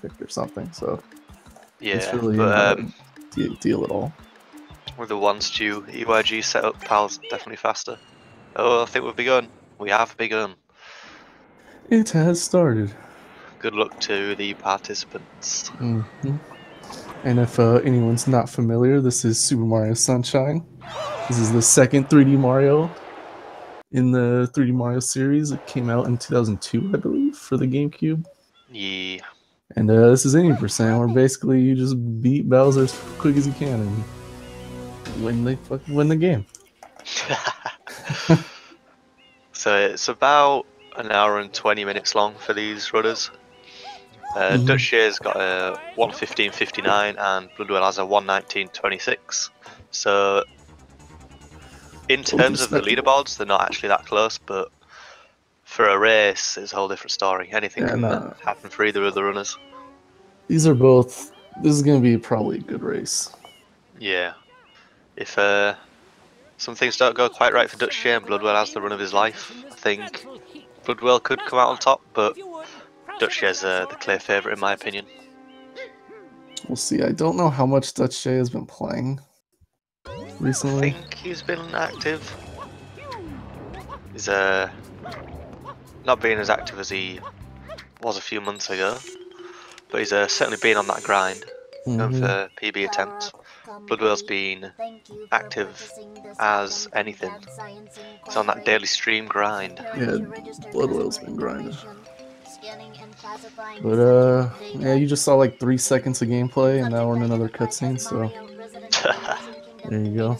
picked or something. So Yeah, it's really but not a deal at all. with the 1-stew EYG setup, PAL's definitely faster. Oh, I think we've begun. We have begun. It has started. Good luck to the participants. Mm-hmm. And if anyone's not familiar, this is Super Mario Sunshine. This is the second 3D Mario in the 3D Mario series. It came out in 2002, I believe, for the GameCube. Yeah. And this is 80%, where basically you just beat Bowser as quick as you can and win the game. So it's about an hour and 20 minutes long for these runners. Dutchj's got a 1:15:59 and Bloodwhale has a 1:19:26. So in terms of the leaderboards, they're not actually that close, but for a race, it's a whole different story. Anything can happen for either of the runners. These are both. This is going to be probably a good race. Yeah. If some things don't go quite right for Dutchj and Bloodwhale has the run of his life, I think Bloodwhale could come out on top, but Dutchj's the clear favourite in my opinion. We'll see. I don't know how much Dutchj has been playing recently. I think he's been active. He's not being as active as he was a few months ago, but he's certainly been on that grind, going for PB attempts. Bloodwhale's been active as anything. He's on that daily stream grind. Yeah, Bloodwhale's been grinding. But yeah, you just saw like 3 seconds of gameplay, and now we're in another cutscene. So there you go.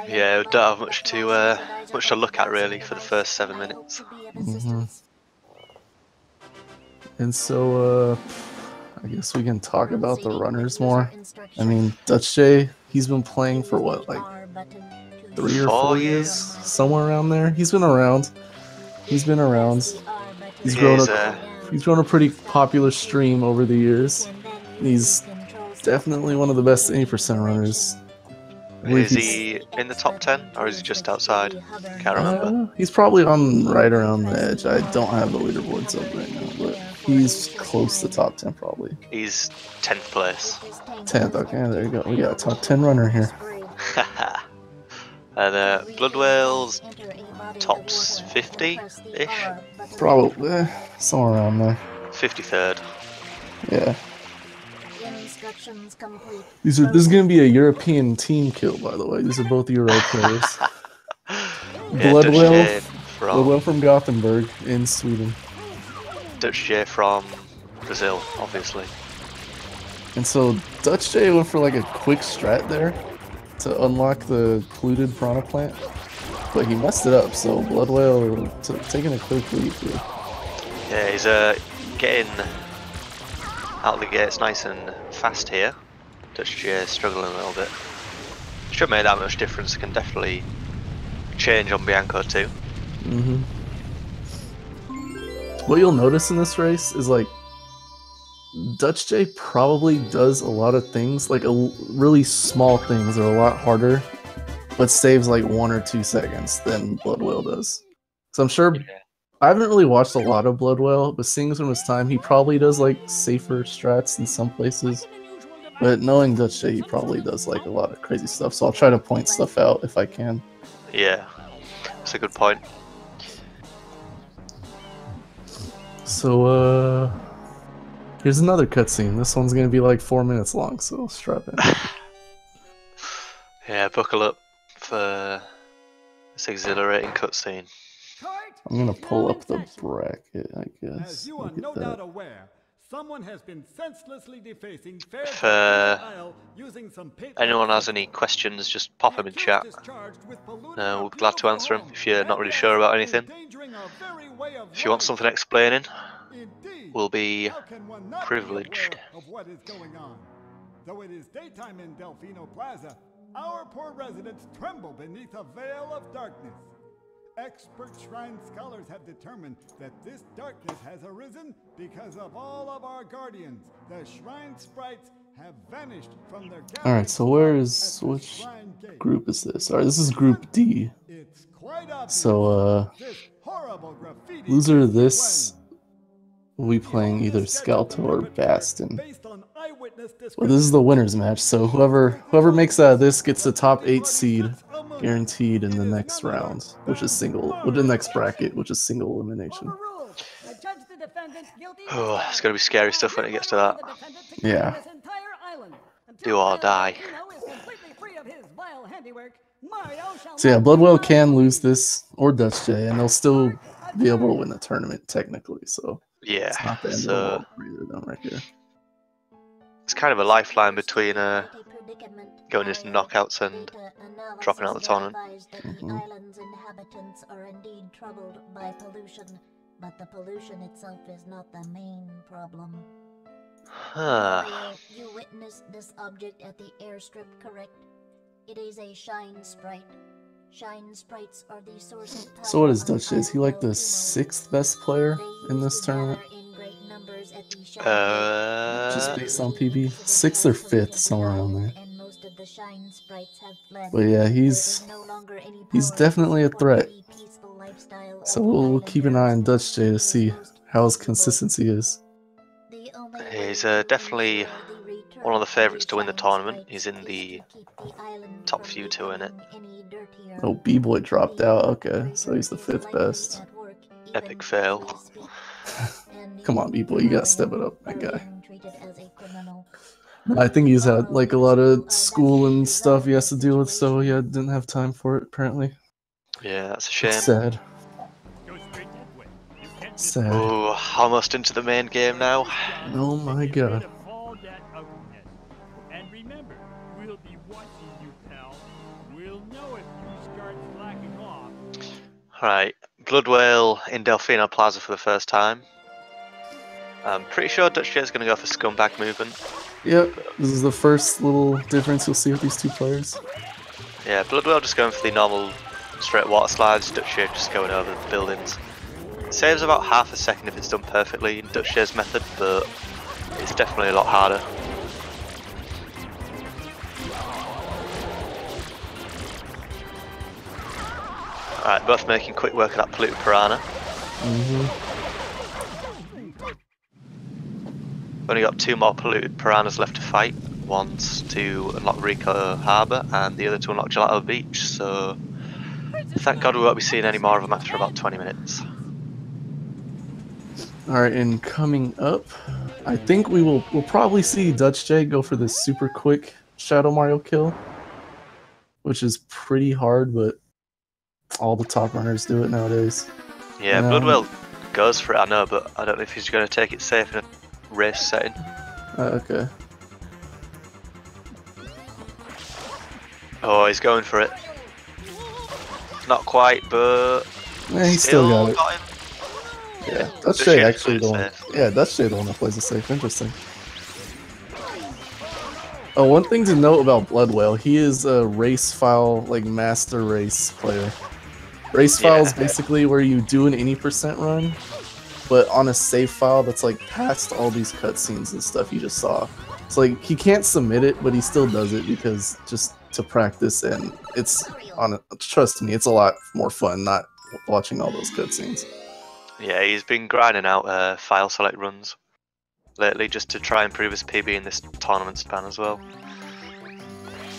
Yeah, we don't have much to look at really for the first 7 minutes. And so I guess we can talk about the runners more. I mean, Dutchj, he's been playing for what, like 3 or 4 years, somewhere around there. He's been around. He's grown a pretty popular stream over the years. He's definitely one of the best 80% runners. Is he in the top 10 or is he just outside? Can't remember. He's probably on right around the edge. I don't have the leaderboards up right now, but he's close to top 10 probably. He's 10th place. 10th, okay, there you go. We got a top 10 runner here. And Bloodwhale's tops 50-ish? Probably, somewhere around there. 53rd. Yeah. This is going to be a European team kill, by the way. These are both Euro players. Bloodwhale from Gothenburg in Sweden. Dutchj from Brazil, obviously. And so Dutchj went for like a quick strat there to unlock the polluted piranha plant, but he messed it up. So Bloodwhale taking a quick lead here. Yeah, he's getting out of the gates nice and fast here. Dutchj struggling a little bit. Shouldn't make that much difference. Can definitely change on Bianco too. What you'll notice in this race is like Dutchj probably does a lot of things, like really small things are a lot harder, but saves like 1 or 2 seconds than Bloodwhale does. So I'm sure I haven't really watched a lot of Bloodwhale, but seeing from his time, he probably does like safer strats in some places. But knowing Dutchj, he probably does like a lot of crazy stuff. So I'll try to point stuff out if I can. Yeah, that's a good point. So here's another cutscene. This one's gonna be like 4 minutes long, so strap in. Yeah, buckle up for this exhilarating cutscene. I'm gonna pull up the bracket, I guess. As you are no doubt aware, someone has been senselessly defacing If anyone has any questions, just pop them in chat. We're glad to answer them if you're not really sure about anything. If you want something explaining, we'll be privileged. Though it is daytime in Delfino Plaza, our poor residents tremble beneath a veil of darkness. Expert shrine scholars have determined that this darkness has arisen because of all of our guardians. The shrine sprites have vanished from their galleries. Alright, so which group is this? Alright, this is group D. So, loser of this we'll be playing either Scalto or Bastin. Based on eyewitness Well, this is the winners match, so whoever makes out of this gets the top 8 seed guaranteed in the next round, which is with the next bracket, which is single elimination. Oh, it's going to be scary stuff when it gets to that. Yeah. Do or die. So yeah, Bloodwhale can lose this, or Dutchj, and they'll still be able to win the tournament technically. So yeah, it's not the end of the world for either of them right here. It's kind of a lifeline between going into knockouts and dropping out of the tournament. Mm-hmm. Island's inhabitants are indeed troubled by pollution, but the pollution itself is not the main problem. Mario, you witnessed this object at the airstrip, correct? It is a shine sprite. Shine sprites are the source of power. So what is Dutchj? Is he like the 6th best player in this tournament? Just based on PB? 6th or 5th, somewhere around there. But yeah, he's definitely a threat. So we'll keep an eye on Dutchj to see how his consistency is. He's definitely one of the favourites to win the tournament. He's in the top few to win it. Oh, B-Boy dropped out. Okay, so he's the 5th best. Epic fail. Come on, B-Boy, you gotta step it up, that guy. I think he's had like a lot of school and stuff he has to deal with, so yeah, didn't have time for it apparently. Yeah, that's a shame. It's sad. Sad. Oh, almost into the main game now. Oh my god. And remember, we'll be watching you, pal. We'll know if you start slacking off. Alright, Bloodwhale in Delfino Plaza for the first time. I'm pretty sure Dutchj is going to go for Scumbag movement. Yep, this is the first little difference you'll see with these two players. Yeah, Bloodwhale just going for the normal straight water slides, Dutchj just going over the buildings. It saves about half a second if it's done perfectly in Dutchj's method, but it's definitely a lot harder. Alright, both making quick work of that polluted piranha. Only got 2 more polluted piranhas left to fight. One's to unlock Rico Harbour and the other to unlock Gelato Beach, so thank God we won't be seeing any more of them after about 20 minutes. Alright, and coming up, I think we'll probably see Dutchj go for this super quick Shadow Mario kill, which is pretty hard, but all the top runners do it nowadays. Yeah, Bloodwhale goes for it, I know, but I don't know if he's going to take it safe in a race setting. Okay. Oh, he's going for it. Not quite, but Yeah, he still got it. Got him. Yeah, Dutchj actually the one. safe. Yeah, Dutchj the one that plays it safe. Interesting. Oh, one thing to note about Bloodwhale, he is a race file, like master race player. Race file is basically where you do an any % run, but on a save file that's like past all these cutscenes and stuff you just saw. It's like he can't submit it, but he still does it because just to practice, and it's trust me, it's a lot more fun not watching all those cutscenes. Yeah, he's been grinding out file select runs lately just to try and improve his PB in this tournament span as well.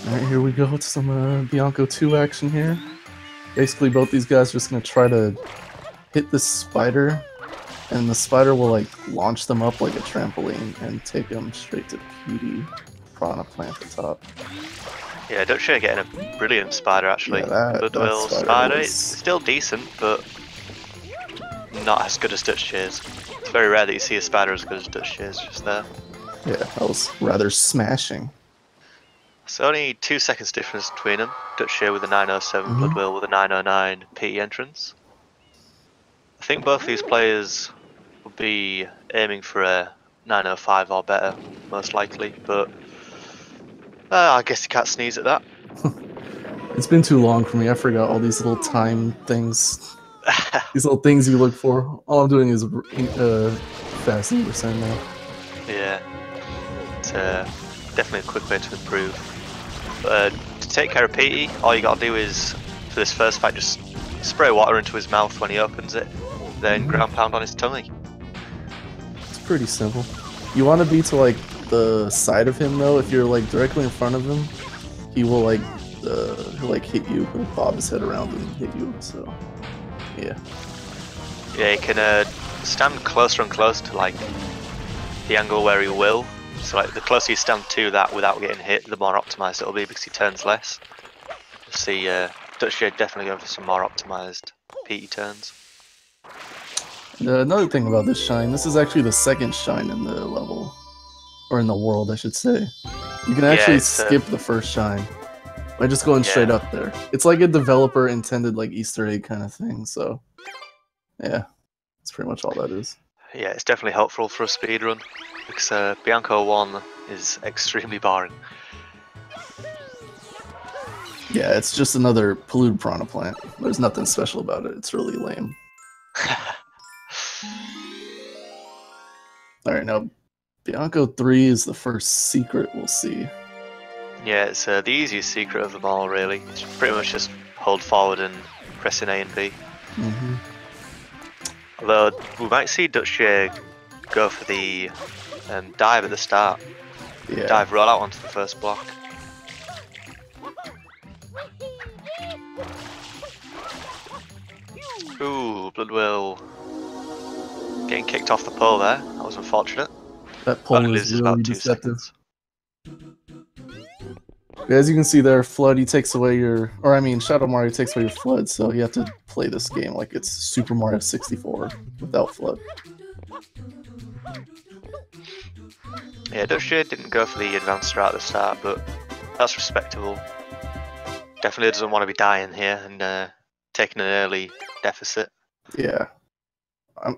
Alright, here we go with some Bianco 2 action here. Basically, both these guys are just going to try to hit this spider, and the spider will like launch them up like a trampoline and take them straight to PD Piranha Plant at the top. Yeah, Dutchj getting a brilliant spider actually. Yeah, Bloodwhale spider, it's still decent, but not as good as Dutchj's. It's very rare that you see a spider as good as Dutchj's just there. Yeah, that was rather smashing. So only 2 seconds difference between them. Dutchj with a 907, Bloodwhale with a 909 PE entrance. I think both these players will be aiming for a 905 or better, most likely, but I guess you can't sneeze at that. It's been too long for me. I forgot all these little time things. These little things you look for. All I'm doing is fast % now. Yeah, it's definitely a quick way to improve. To take care of Petey, all you gotta do is, for this first fight, just spray water into his mouth when he opens it, then ground pound on his tummy. pretty simple. You want to be to like the side of him though. If you're like directly in front of him, he will like he'll like hit you, he'll bob his head around and hit you. So yeah. Yeah, you can stand closer and closer to like the angle where he will. So like the closer you stand to that without getting hit, the more optimized it'll be because he turns less. You'll see Dutchj definitely go for some more optimized PT turns. Another thing about this shine, this is actually the second shine in the level. Or in the world, I should say. You can actually skip the first shine by just going straight up there. It's like a developer intended like Easter egg kind of thing, so yeah. That's pretty much all that is. Yeah, it's definitely helpful for a speedrun because Bianco 1 is extremely boring. Yeah, it's just another polluted piranha plant. There's nothing special about it. It's really lame. Alright, now Bianco 3 is the first secret we'll see. Yeah, it's the easiest secret of them all, really. It's pretty much just hold forward and pressing A and B. Mm-hmm. Although we might see Dutchj go for the dive at the start. Yeah. Dive roll out onto the first block. Ooh, Bloodwhale getting kicked off the pole there. That was unfortunate. That pole Only is loses really about 2 deceptive. seconds. As you can see there, Flood, he takes away your... Or I mean, Shadow Mario takes away your Flood, so you have to play this game like it's Super Mario 64 without Flood. Yeah, Dutchj didn't go for the advanced strat at the start, but that's respectable. Definitely doesn't want to be dying here and taking an early deficit. Yeah.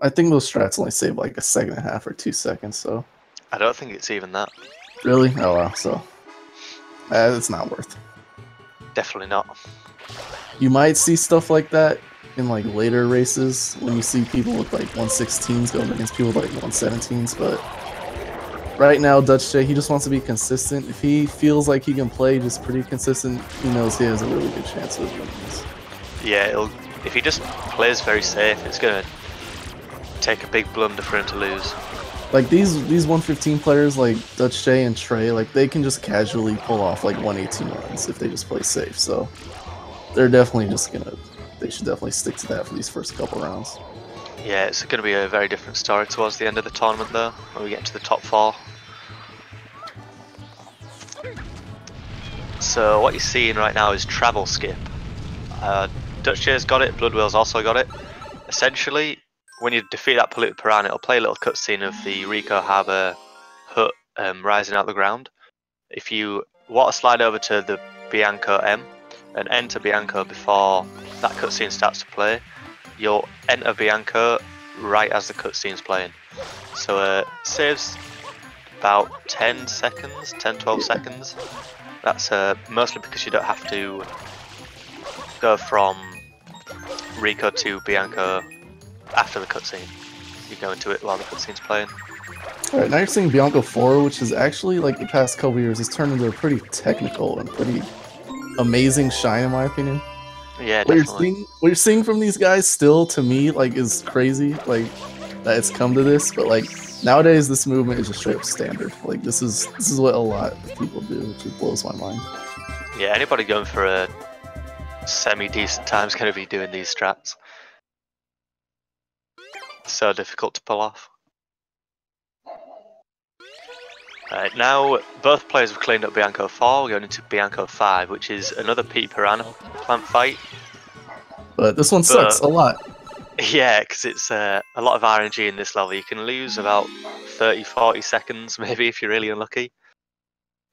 I think those strats only save like a second and a half or 2 seconds, so... I don't think it's even that. Really? Oh wow, so... it's not worth. Definitely not. You might see stuff like that in like later races when you see people with like 116s going against people with like 117s, but right now Dutchj, he just wants to be consistent. If he feels like he can play just pretty consistent, he knows he has a really good chance of winning this. Yeah, if he just plays very safe, it's gonna take a big blunder for him to lose. Like these 115 players like Dutchj and Trey, like they can just casually pull off like 118 runs if they just play safe. So they're definitely they should definitely stick to that for these first couple rounds. Yeah, it's going to be a very different story towards the end of the tournament though, when we get to the top 4. So what you're seeing right now is travel skip. Dutchj's got it, Bloodwhale's also got it. Essentially, when you defeat that polluted piranha, it'll play a little cutscene of the Rico Harbour hut rising out of the ground. If you water slide over to the Bianco M and enter Bianco before that cutscene starts to play, you'll enter Bianco right as the cutscene's playing. So it saves about 10 seconds, 10-12 seconds. That's mostly because you don't have to go from Rico to Bianco after the cutscene. You go into it while the cutscene's playing. Alright, now you're seeing Bianco 4, which is actually, like, the past couple years, has turned into a pretty technical and pretty amazing shine, in my opinion. Yeah, what definitely. What you're seeing from these guys still, to me, like, is crazy, like, that it's come to this, but, like, nowadays, this movement is just straight up standard. Like, this is what a lot of people do, which just blows my mind. Yeah, anybody going for a semi-decent time is going to be doing these strats. So difficult to pull off. Right, now both players have cleaned up Bianco 4, we're going into Bianco 5, which is another Pete Piranha plant fight. But this one sucks a lot. Yeah, because it's a lot of RNG in this level. You can lose about 30-40 seconds maybe if you're really unlucky.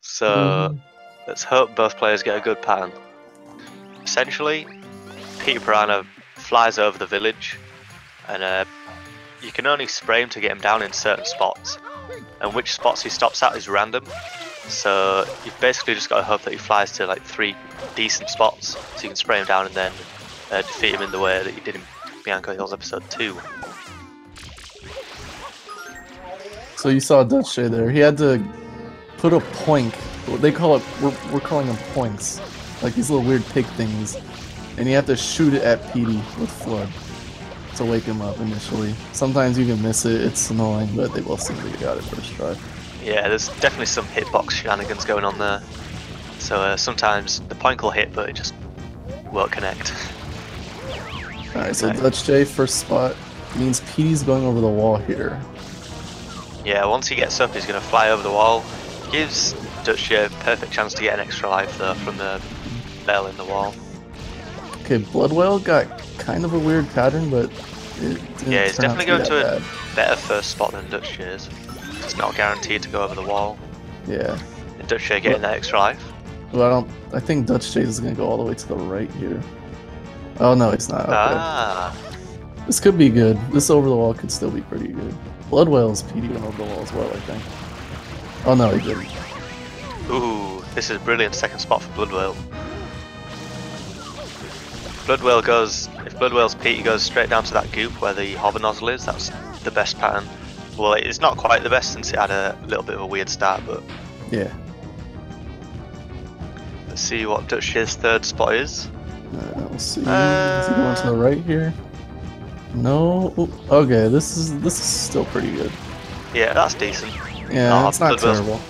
So let's hope both players get a good pattern. Essentially, Pete Piranha flies over the village and you can only spray him to get him down in certain spots, and which spots he stops at is random. So you've basically just got to hope that he flies to like 3 decent spots, so you can spray him down and then defeat him in the way that you did in Bianco Hills episode 2. So you saw Dutchj there. He had to put a poink. They call it. We're calling them points, like these little weird pig things, and you have to shoot it at Petey with Flood to wake him up initially. Sometimes you can miss it, it's annoying, but they both seem to get it first try. Yeah, there's definitely some hitbox shenanigans going on there. So sometimes the point will hit, but it just won't connect. Alright, so Dutchj first spot means Petey's going over the wall here. Yeah, once he gets up, he's going to fly over the wall. Gives Dutchj a perfect chance to get an extra life though from the bell in the wall. Okay, Bloodwhale got kind of a weird pattern, but yeah, he's definitely going to a better first spot than Dutchj is. It's not guaranteed to go over the wall. Yeah. And Dutchj getting that extra life. Well, I think Dutchj is going to go all the way to the right here. Oh no, he's not. Okay. Ah. This could be good. This over the wall could still be pretty good. Bloodwhale's PD went over the wall as well, I think. Oh no, he didn't. Ooh, this is a brilliant second spot for Bloodwhale. Bloodwhale goes, if Bloodwhale's Petey goes straight down to that goop where the hover nozzle is, that's the best pattern. Well, it's not quite the best since it had a little bit of a weird start, but yeah. Let's see what Dutchj's third spot is. We'll see. Is he going to the right here? No. Ooh, okay, this is still pretty good. Yeah, that's decent. Yeah, it's not terrible.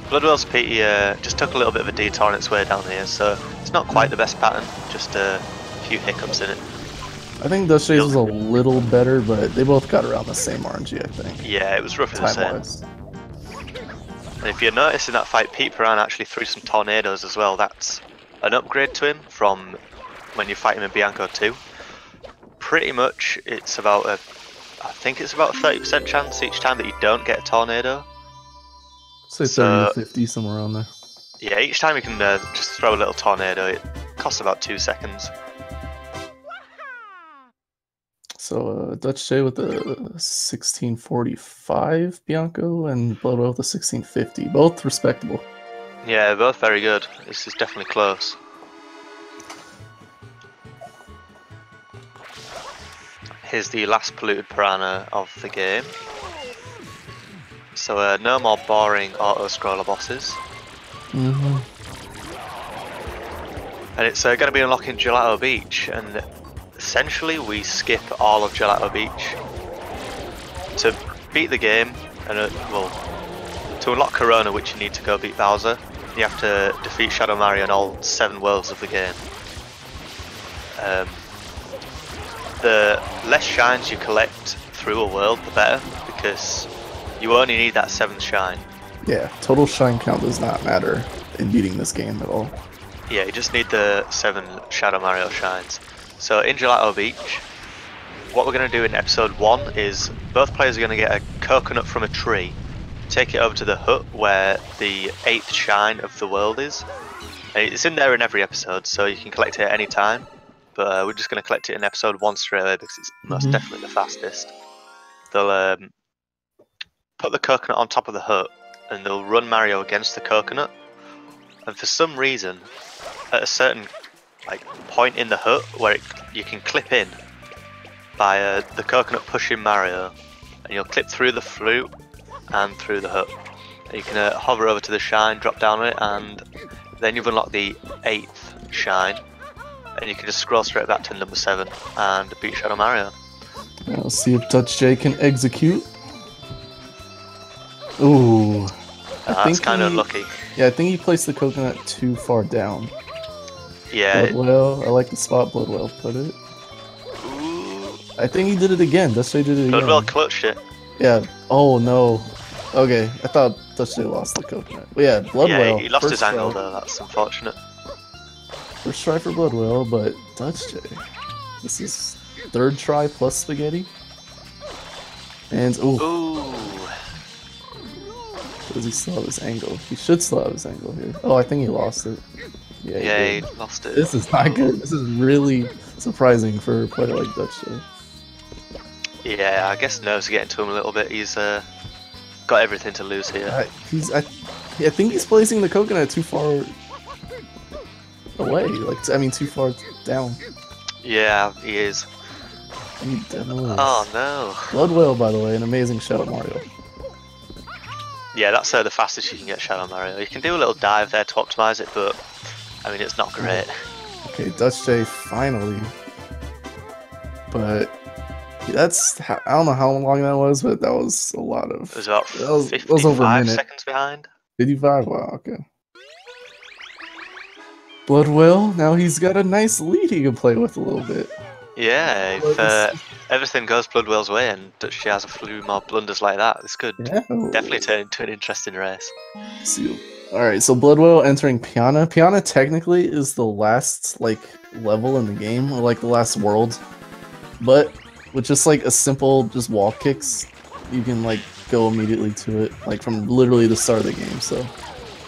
Bloodwhale's Petey just took a little bit of a detour on its way down here, so it's not quite the best pattern. Just a few hiccups in it. I think Dutchj's was a little better, but they both got around the same RNG, I think. Yeah, it was roughly the same. Time-wise. And if you notice in that fight, Pete Piran actually threw some tornadoes as well. That's an upgrade to him from when you fight him in Bianco 2. Pretty much, it's about I think it's about a 30% chance each time that you don't get a tornado. Say 30 to 50, somewhere around there. Yeah, each time you can just throw a little tornado. It costs about 2 seconds. So Dutchj with the 1645 Bianco and Bloodwhale with the 1650, both respectable. Yeah, both very good. This is definitely close. Here's the last polluted piranha of the game. So no more boring auto-scroller bosses. Mm-hmm. And it's going to be unlocking Gelato Beach, and essentially we skip all of Gelato Beach. To beat the game, and well, to unlock Corona, which you need to go beat Bowser, you have to defeat Shadow Mario in all 7 worlds of the game. The less shines you collect through a world, the better, because you only need that 7th shine. Yeah, total shine count does not matter in beating this game at all. Yeah, you just need the 7 Shadow Mario shines. So in Gelato Beach, what we're going to do in episode 1 is both players are going to get a coconut from a tree, take it over to the hut where the 8th shine of the world is. And it's in there in every episode, so you can collect it at any time. But we're just going to collect it in episode 1 straight away because it's most definitely the fastest. They'll put the coconut on top of the hut and they'll run Mario against the coconut. And for some reason, at a certain point in the hut where you can clip in by the coconut pushing Mario, and you'll clip through the fruit and through the hut. And you can hover over to the shine, drop down on it, and then you've unlocked the 8th shine. And you can just scroll straight back to number 7 and beat Shadow Mario. Let's see if Dutchj can execute. Ooh. That's kind of unlucky. Yeah, I think he placed the coconut too far down. Yeah. Bloodwhale, I like the spot Bloodwhale put it. Ooh. I think he did it again. Dutchj did it again. Bloodwhale clutched it. Yeah. Oh no. Okay, I thought Dutchj lost the coconut. But yeah, Bloodwhale. Yeah, he lost his angle though. That's unfortunate. First try for Bloodwhale, but Dutchj. This is 3rd try plus spaghetti. And Ooh. Does he still have his angle? He should still have his angle here. Oh, I think he lost it. Yeah, he lost it. This is not good. This is really surprising for a player like Dutchj. Yeah, I guess nerves are getting to him a little bit. He's got everything to lose here. I think he's placing the coconut too far away. Too far down. Yeah, he is. He definitely is. Oh no. Bloodwhale, by the way, an amazing Shadow Mario. Yeah, that's the fastest you can get Shadow Mario. You can do a little dive there to optimize it, but I mean, it's not great. Okay, Dutchj finally. But I don't know how long that was, but that was a lot of. It was about That was 55 over a minute. seconds behind. 55. Wow. Okay. Bloodwhale. Now he's got a nice lead he can play with a little bit. Yeah, if everything goes Bloodwhale's way and Dutchj has a few more blunders like that, this could definitely turn into an interesting race. All right, so Bloodwhale entering Piana. Piana technically is the last like level in the game, or like the last world, but with just like a simple just wall kicks, you can like go immediately to it, like from literally the start of the game. So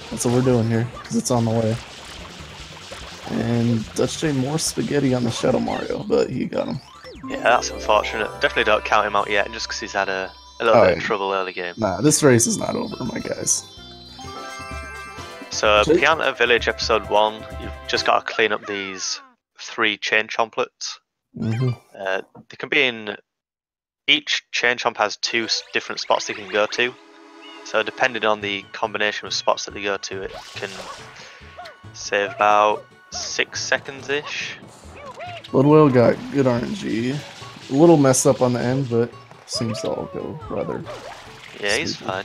that's what we're doing here, because it's on the way. And Dutchj more spaghetti on the Shadow Mario, but he got him. Yeah, that's unfortunate. Definitely don't count him out yet, just because he's had a little bit of trouble early game. Nah, this race is not over, my guys. So, Pianta Village Episode 1, you've just got to clean up these 3 chain chomplets. They can be in... Each chain chomp has 2 different spots they can go to. So depending on the combination of spots that they go to, it can save about 6 seconds-ish. Bloodwhale got good RNG. A little messed up on the end, but seems to all go rather. Yeah, he's fine.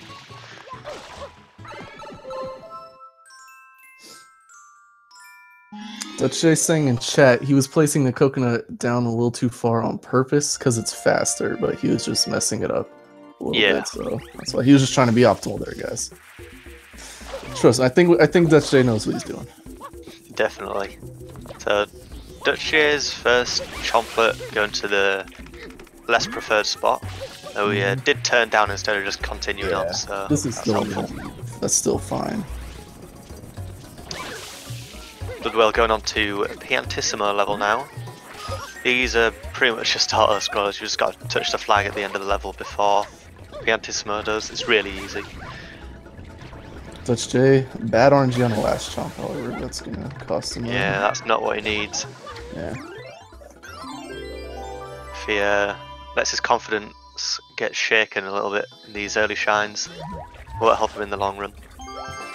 Dutchj saying in chat he was placing the coconut down a little too far on purpose because it's faster, but he was just messing it up a little bit. So that's why he was just trying to be optimal there, guys. Trust me, I think Dutchj knows what he's doing. Definitely. So Dutchj's first chomplet going to the less preferred spot. Oh yeah, did turn down instead of just continuing on. So this is still that's still fine. Bloodwhale going on to Piantissimo level now. These are pretty much just auto scrollers. You just got to touch the flag at the end of the level before Piantissimo does. It's really easy. Dutchj, bad RNG on the last chomp, however, that's gonna cost him. Yeah, that's not what he needs. Yeah. If he lets his confidence get shaken a little bit in these early shines, won't help him in the long run.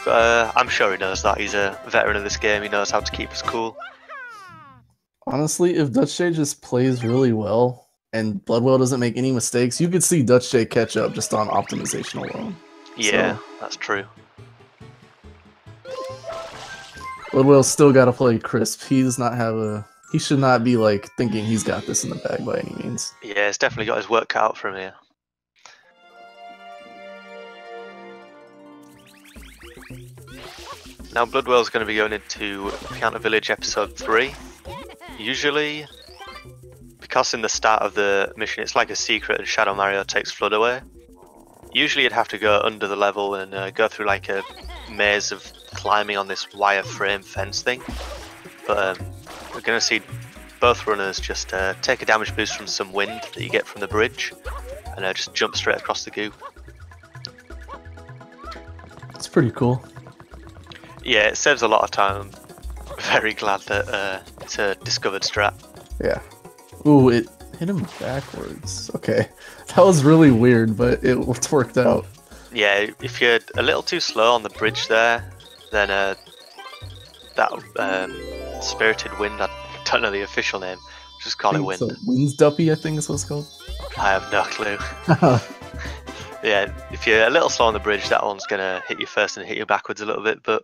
But I'm sure he knows that. He's a veteran of this game. He knows how to keep us cool. Honestly, if Dutchj just plays really well and Bloodwhale doesn't make any mistakes, you could see Dutchj catch up just on optimization alone. Yeah, that's true. Bloodwhale's still got to play crisp. He does not have a. He should not be like thinking he's got this in the bag by any means. Yeah, he's definitely got his work cut out for him here. Now Bloodwhale's going to be going into Pianta Village Episode 3. Usually, because in the start of the mission it's like a secret and Shadow Mario takes Flood away, usually you'd have to go under the level and go through like a maze of climbing on this wire frame fence thing. But we're going to see both runners just take a damage boost from some wind that you get from the bridge and just jump straight across the goo. It's pretty cool. Yeah, it saves a lot of time. I'm very glad that it's a discovered strat. Yeah. Ooh, it hit him backwards. Okay. That was really weird, but it worked out. Yeah, if you're a little too slow on the bridge there, then that Spirited Wind, I don't know the official name, just call it Wind. Wind's Duppy, I think is what it's called. I have no clue. Yeah, if you're a little slow on the bridge, that one's going to hit you first and hit you backwards a little bit, but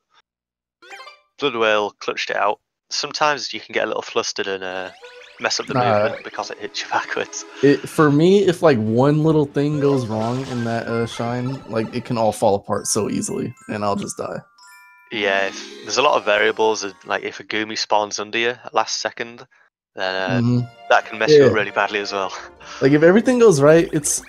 Bloodwhale clutched it out. Sometimes you can get a little flustered and mess up the movement because it hits you backwards. For me, if like one little thing goes wrong in that shine, like it can all fall apart so easily, and I'll just die. Yeah, there's a lot of variables. Like if a Goomy spawns under you at last second, then that can mess you up really badly as well. Like if everything goes right, it's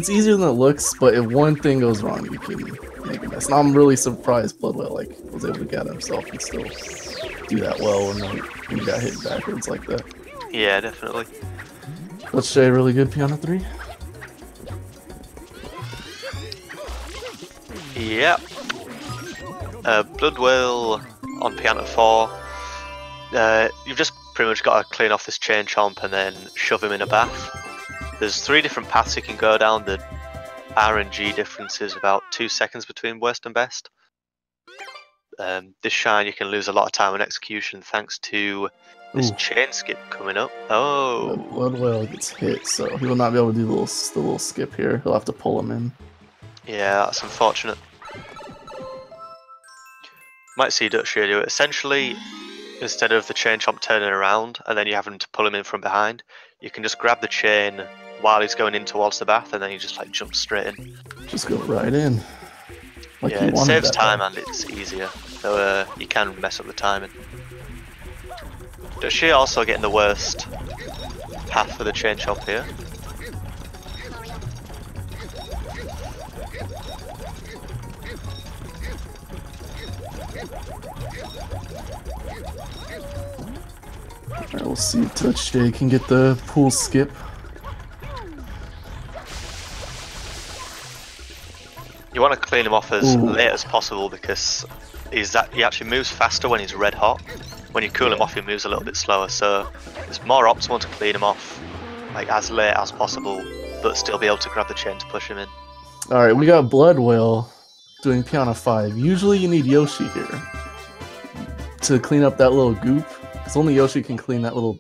easier than it looks. But if one thing goes wrong, you can make a mess. And I'm really surprised Bloodwhale like was able to get himself and still do that well, and then he got hit backwards like that. Yeah, definitely. Let's say really good Piana 3. Yep. Bloodwhale on Pianta 4. You've just pretty much got to clean off this chain chomp and then shove him in a bath. There's 3 different paths you can go down. The RNG difference is about 2 seconds between worst and best. This shine you can lose a lot of time on execution thanks to this Ooh. chain skip coming up. Oh, Bloodwhale gets hit, so he will not be able to do the little skip here. He'll have to pull him in. yeah, that's unfortunate. Might see Dutchj do it. Essentially, instead of the chain chomp turning around and then you having to pull him in from behind, you can just grab the chain while he's going in towards the bath, and then you just like jump straight in. Just go right in. Like Yeah, it saves time and it's easier, so you can mess up the timing. Dutchj also getting the worst path for the chain chomp here. Alright, we'll see if Dutchj can get the pool skip. You want to clean him off as late as possible because he actually moves faster when he's red hot. When you cool him off, he moves a little bit slower. So it's more optimal to clean him off like as late as possible, but still be able to grab the chain to push him in. Alright, we got Bloodwhale doing Piana 5. Usually you need Yoshi here to clean up that little goop. Because only Yoshi can clean that little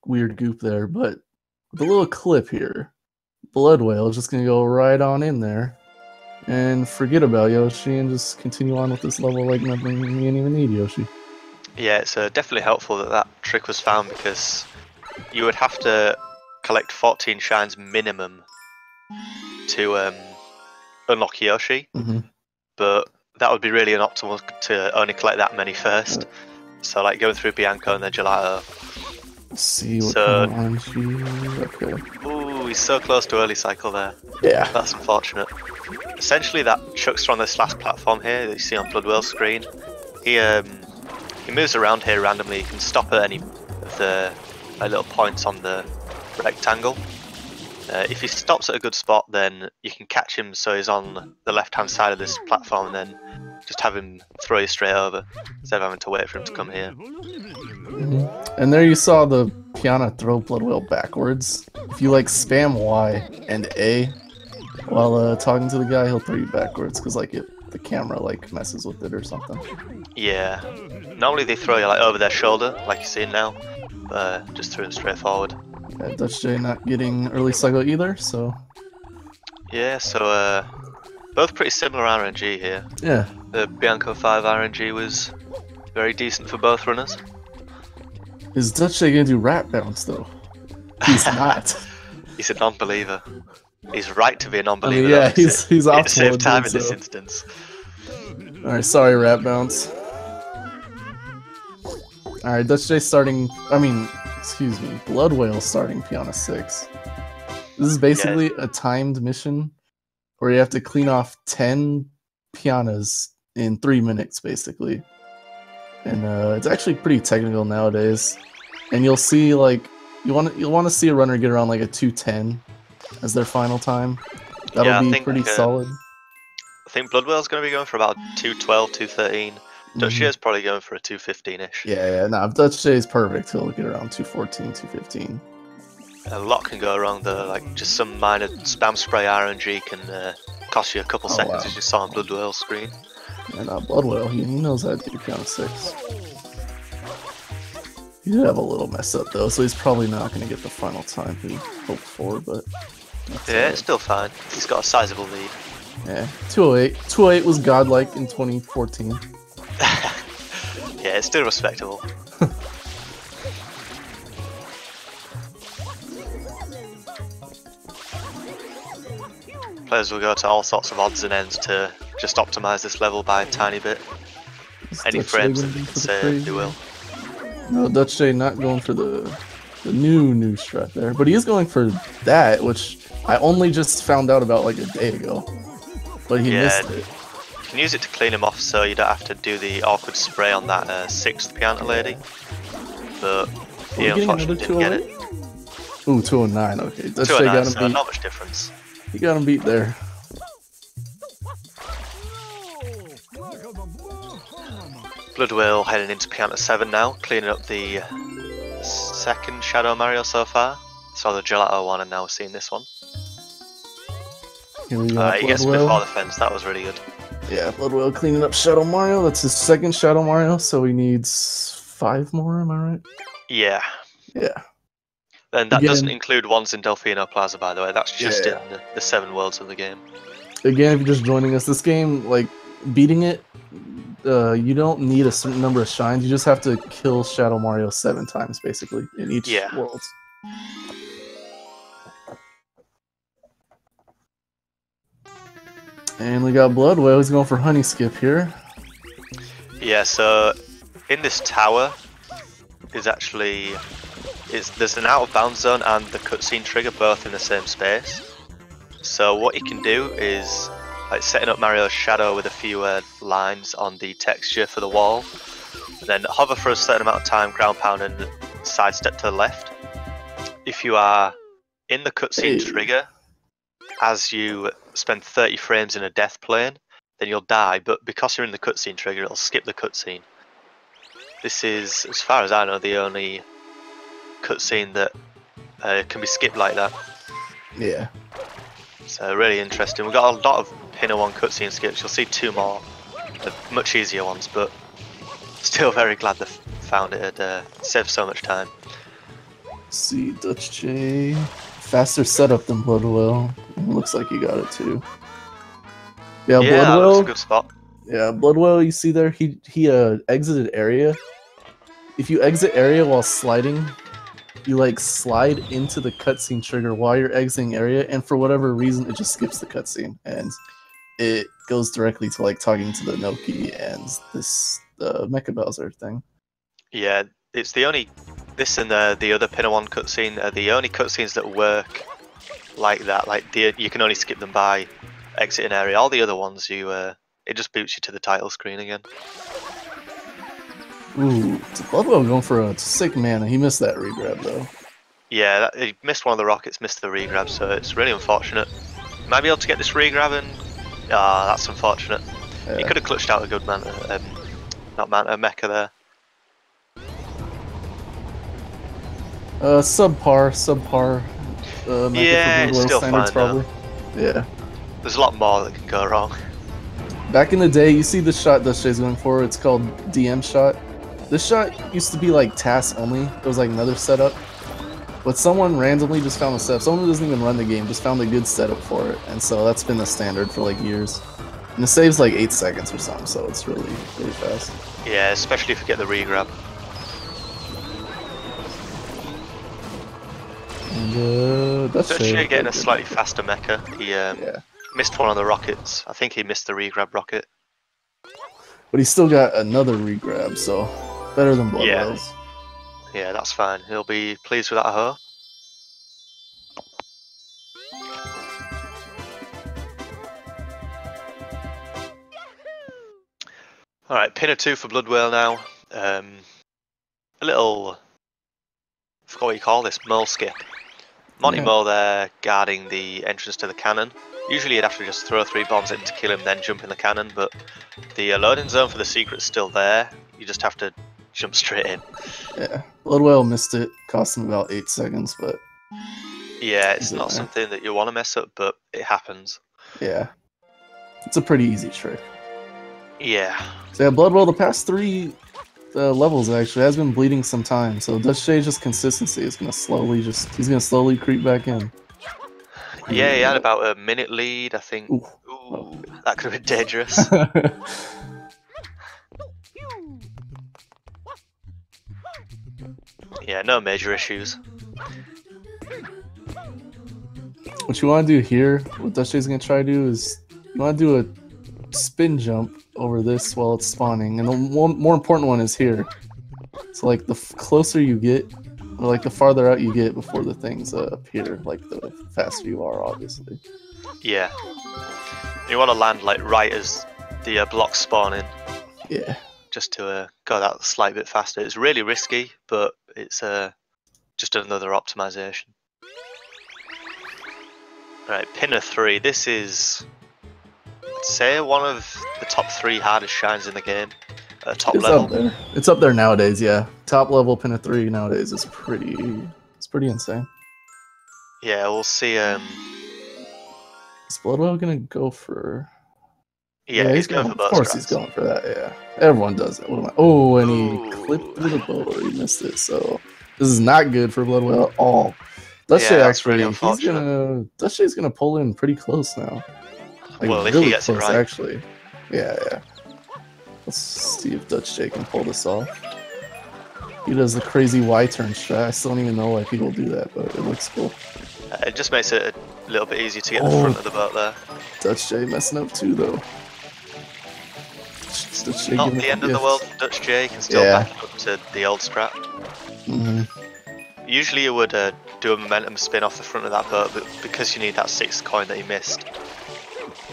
weird goop there. But the little clip here, Bloodwhale is just going to go right on in there. And forget about Yoshi and just continue on with this level like nothing. You didn't even need Yoshi. Yeah, it's definitely helpful that that trick was found because you would have to collect 14 shines minimum to unlock Yoshi, but that would be really unoptimal to only collect that many first. So like going through Bianco and then Gelato. Let's see what kind of RNG. Okay. Ooh, he's so close to early cycle there. Yeah. That's unfortunate. Essentially, that Chuckster on this last platform here that you see on Bloodwhale's screen, he moves around here randomly. You can stop at any of the little points on the rectangle. If he stops at a good spot, then you can catch him so he's on the left-hand side of this platform and then just have him throw you straight over instead of having to wait for him to come here. And there you saw the Piana throw Bloodwhale backwards. If you like spam Y and A while talking to the guy, he'll throw you backwards because like the camera like messes with it or something. Yeah. Normally they throw you like over their shoulder, like you're seeing now, but just throw it straight forward. Yeah, Dutchj not getting early cycle either, so... Yeah, so both pretty similar RNG here. Yeah. The Bianco 5 RNG was very decent for both runners. Is Dutchj gonna do rat bounce though? He's not. He's a non-believer. He's right to be a non-believer. I mean, yeah, he's optimal. Save time in this instance. Alright, sorry, rat bounce. Alright, Dutchj starting. Excuse me, Bloodwhale starting Piana 6. This is basically a timed mission where you have to clean off 10 pianas in 3 minutes, basically. And it's actually pretty technical nowadays. And you'll see like you'll want to see a runner get around like a 2:10 as their final time. That'll be pretty solid. I think Bloodwhale's going to be going for about 2:12, 2:13. Dutchj is probably going for a 2:15-ish. Yeah, no, if Dutchj is perfect, he'll get around 2:14, 2:15. A lot can go wrong though, like just some minor spam spray RNG can cost you a couple seconds, as you saw on Bloodwhale's screen. And Bloodwhale, he knows how to do Piana 6. He did have a little mess up though, so he's probably not going to get the final time he hoped for, but... Yeah, it's still fine. He's got a sizable lead. Yeah, 208. 208 was godlike in 2014. Yeah, it's still respectable. Players will go to all sorts of odds and ends to just optimize this level by a tiny bit. Any frames that they can save, they will. No, Dutchj not going for the new strat there, but he is going for that, which I only just found out about like a day ago. But he missed it. You can use it to clean him off so you don't have to do the awkward spray on that 6th Pianta lady. But he unfortunately didn't get it. Ooh, 209, okay. Dutchj got him beat. Not much difference. He got him beat there. Bloodwhale heading into Pianta 7 now, cleaning up the second Shadow Mario so far. Saw the Gelato one and now we're seeing this one. Here we go, he gets before the fence, that was really good. Yeah, Bloodwhale cleaning up Shadow Mario. That's his second Shadow Mario, so he needs 5 more, am I right? Yeah. Yeah. And that Again, doesn't include ones in Delfino Plaza, by the way. That's just Yeah. in the 7 worlds of the game. Again, if you're just joining us, this game, like, beating it, you don't need a certain number of shines. You just have to kill Shadow Mario 7 times, basically, in each Yeah. world. And we got Bloodwhale. He's going for Honey Skip here. Yeah, so in this tower is actually there's an out of bounds zone and the cutscene trigger both in the same space. So what you can do is like setting up Mario's shadow with a few lines on the texture for the wall, then hover for a certain amount of time, ground pound and sidestep to the left. If you are in the cutscene trigger, as you spend 30 frames in a death plane, then you'll die, but because you're in the cutscene trigger, it'll skip the cutscene. This is, as far as I know, the only cutscene that can be skipped like that. Yeah. So really interesting. We've got a lot of Pinner 1 cutscene skips. You'll see 2 more, much easier ones, but still very glad they found it. It saved so much time. Let's see, Dutchj. Faster setup than Bloodwhale. Looks like you got it too. Yeah, Yeah, that looks a Bloodwhale. good spot. Yeah, Bloodwhale. You see there, he exited area. If you exit area while sliding, you like slide into the cutscene trigger while you're exiting area, and for whatever reason, it just skips the cutscene and it goes directly to like talking to the Noki and this Mecha Bowser thing. Yeah, it's the only. This and the other Pinner 1 cutscene are the only cutscenes that work like that. Like you can only skip them by exiting area. All the other ones, it just boots you to the title screen again. Ooh, it's Bloodwhale going for a sick mana. He missed that regrab though. Yeah, he missed one of the rockets, missed the regrab, so it's really unfortunate. Might be able to get this regrab and that's unfortunate. Yeah. He could have clutched out a good Manta, Mecha there. Subpar. Yeah, it's still fine probably. Yeah. There's a lot more that can go wrong. Back in the day, you see the shot Dutchj's going for. It's called DM shot. This shot used to be like TAS only. It was like another setup. But someone randomly just found a setup. Someone who doesn't even run the game just found a good setup for it. And so that's been the standard for like years. And it saves like 8 seconds or something, so it's really, really fast. Yeah, especially if you get the regrab. And Dutchj getting a slightly faster mecha. He yeah. missed one of the rockets. I think he missed the regrab rocket. But he's still got another regrab, so better than Bloodwhale's. Yeah, that's fine. He'll be pleased with that, I hope. Alright, Pinner 2 for Bloodwhale now. A little... I forgot what you call this, mole skip. Monty Mole there guarding the entrance to the cannon. Usually you'd have to just throw 3 bombs in to kill him, then jump in the cannon, but the loading zone for the secret's still there. You just have to jump straight in. Yeah, Bloodwhale missed it. Cost him about 8 seconds, but... Yeah, it's not something that you want to mess up, but it happens. Yeah. It's a pretty easy trick. Yeah. So yeah, Bloodwhale, the past 3 levels actually has been bleeding some time, so Dutchj just consistency is gonna slowly he's gonna slowly creep back in. Yeah, he had about a minute lead, I think. Ooh, that could have been dangerous. Yeah, no major issues. What you want to do here, what Dutchj's gonna try to do is you want to do a spin jump over this while it's spawning, and the more important one is here. So like the closer you get, or like the farther out you get before the things appear, like the faster you are, obviously. Yeah. You want to land like right as the blocks spawn in. Yeah. Just to go that slight bit faster. It's really risky, but it's just another optimization. Right, Pinner 3. This is, I'd say, one of the top 3 hardest shines in the game. Top level. Up there. It's up there nowadays, yeah. Top level Pinner 3 nowadays is pretty insane. Yeah, we'll see. Is Bloodwhale gonna go for... Yeah, he's going for Of boat course he's strats. going for that, yeah. Everyone does it. What am I? Oh, and he Ooh. clipped through the boat or he missed it. So this is not good for Bloodwhale at all. Dutchj Yeah, that's really actually, unfortunate. Dutchj's gonna pull in pretty close now. Like Well, if he really gets it close, right. actually. Yeah. Let's see if Dutchj can pull this off. He does the crazy Y-turn strat. I still don't even know why people do that, but it looks cool. It just makes it a little bit easier to get the front of the boat there. Dutchj messing up too, though. Dutchj Not giving the it end of the gift. world. Dutchj can still Yeah. back it up to the old strat. Mhm. Usually you would do a momentum spin off the front of that boat, but because you need that 6th coin that he missed,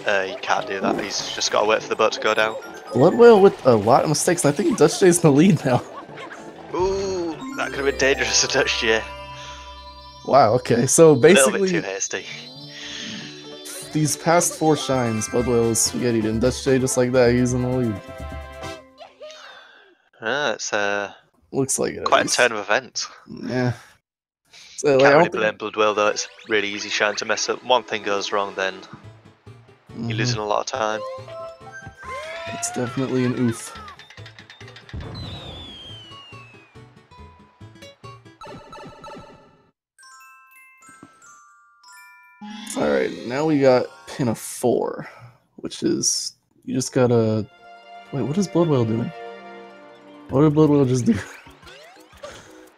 you can't do that. He's just got to wait for the boat to go down. Bloodwhale with a lot of mistakes, and I think Dutchj's in the lead now. Ooh, that could have been dangerous to Dutchj. Wow, okay. So A little bit basically, too hasty. these past 4 shines, Bloodwhale is spaghettied, and Dutchj just like that, he's in the lead. It's Looks like it, at quite a least. turn of events. Yeah. So, like, Can't I really don't think... blame Bloodwhale though, it's really easy shine to mess up. One thing goes wrong, then Mhm. you're losing a lot of time. It's definitely an oof. Alright, now we got pin of 4, which is... You just gotta... Wait, what is Bloodwhale doing? What did Bloodwhale just do?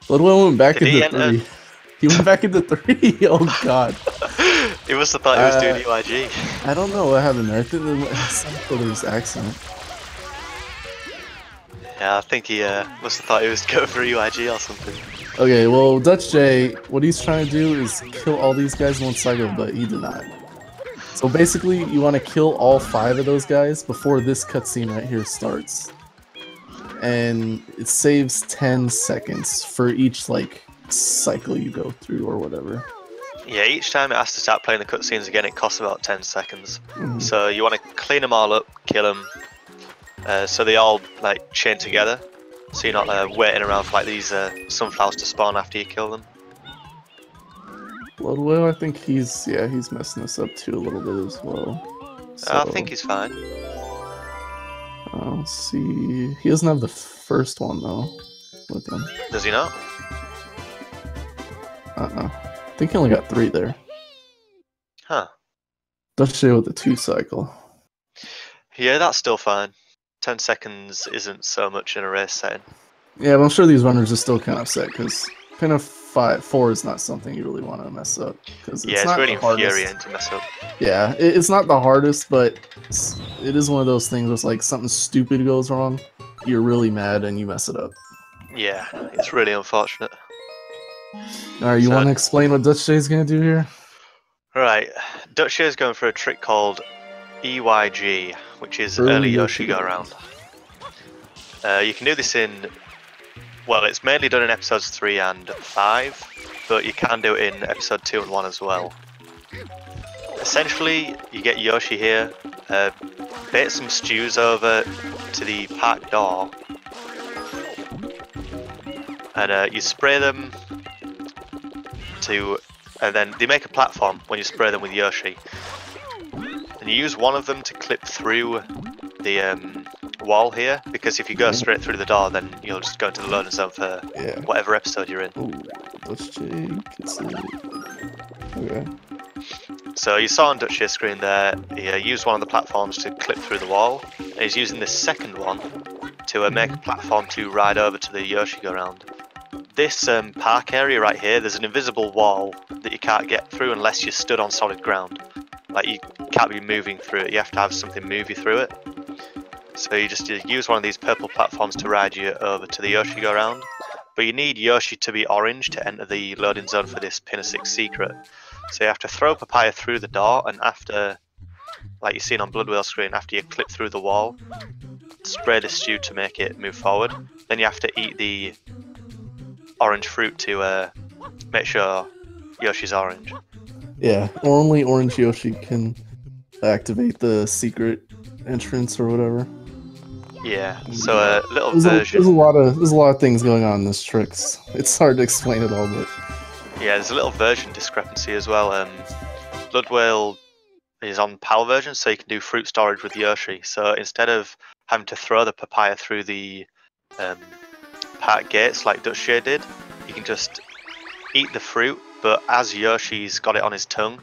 Bloodwhale went back Did he into enter? 3. He went back into 3? Oh god. He must have thought he was doing UIG. I don't know what happened there. I think there was accident. Yeah, I think he must have thought he was going for UIG or something. Okay, well, Dutchj, what he's trying to do is kill all these guys in one cycle, but he did not. So basically, you want to kill all 5 of those guys before this cutscene right here starts. And it saves 10 seconds for each, like, cycle you go through or whatever. Yeah, each time it has to start playing the cutscenes again, it costs about 10 seconds. Mhm. So you want to clean them all up, kill them, so they all like chain together. So you're not waiting around for like these sunflowers to spawn after you kill them. Bloodwhale, I think he's messing us up too a little bit as well. So, I think he's fine. let's see. He doesn't have the first one though with him. Does he not? I think he only got 3 there. Huh. Dutchj with the 2 cycle. Yeah, that's still fine. 10 seconds isn't so much in a race setting. Yeah, but I'm sure these runners are still kind of upset because pin of 4 is not something you really want to mess up. Because Yeah, it's not really the hardest. infuriating to mess up. Yeah, it's not the hardest, but it is one of those things where it's like something stupid goes wrong, you're really mad and you mess it up. Yeah, it's really unfortunate. Alright, you So- want to explain what Dutchj is going to do here? Right, Dutchj is going for a trick called EYG, which is early Yoshi go around. You can do this in, well, it's mainly done in episodes 3 and 5, but you can do it in episode 2 and 1 as well. Essentially, you get Yoshi here, bait some stews over to the park door, and you spray them and then they make a platform when you spray them with Yoshi. And you use one of them to clip through the wall here, because if you go straight through the door, then you'll just go into the loading zone for whatever episode you're in. Ooh, Dutchj gets it. Okay. So you saw on Dutchj's screen there, he used one of the platforms to clip through the wall, and he's using this second one to make a platform to ride over to the Yoshi go round. This park area right here, there's an invisible wall that you can't get through unless you're stood on solid ground. Like, you can't be moving through it, you have to have something move you through it. So you just use one of these purple platforms to ride you over to the Yoshi go round. But you need Yoshi to be orange to enter the loading zone for this pin of 6 secret. So you have to throw Papaya through the door, and after, like you've seen on Bloodwhale screen, after you clip through the wall, spray the stew to make it move forward. Then you have to eat the orange fruit to make sure Yoshi's orange. Yeah, only Orange Yoshi can activate the secret entrance or whatever. Yeah, so a little There's version. a lot of things going on in this tricks. It's hard to explain it all, but Yeah, there's a little version discrepancy as well. Bloodwhale is on PAL version, so you can do fruit storage with Yoshi. So instead of having to throw the papaya through the park gates like Dutchj did, you can just eat the fruit, but as Yoshi's got it on his tongue,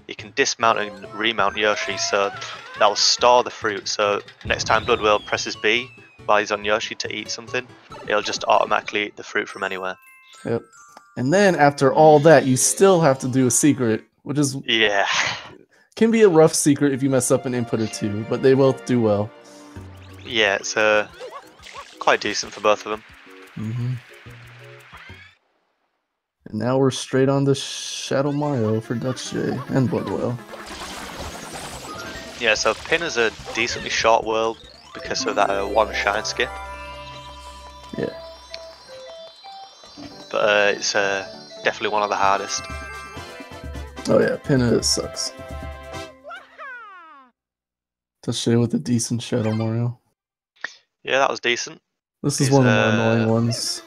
you can dismount and remount Yoshi, so that will store the fruit. So next time Bloodwhale presses B while he's on Yoshi to eat something, it'll just automatically eat the fruit from anywhere. Yep. And then after all that, you still have to do a secret, which is can be a rough secret if you mess up an input or two, but they both do well. Yeah, it's quite decent for both of them. Mm-hmm. And now we're straight on to Shadow Mario for Dutchj and Bloodwhale. Yeah, so Pin is a decently short world because of that one shine skip. Yeah. But it's definitely one of the hardest. Oh yeah, Pinna sucks. Dutchj with a decent Shadow Mario. Yeah, that was decent. This is one of the more annoying ones.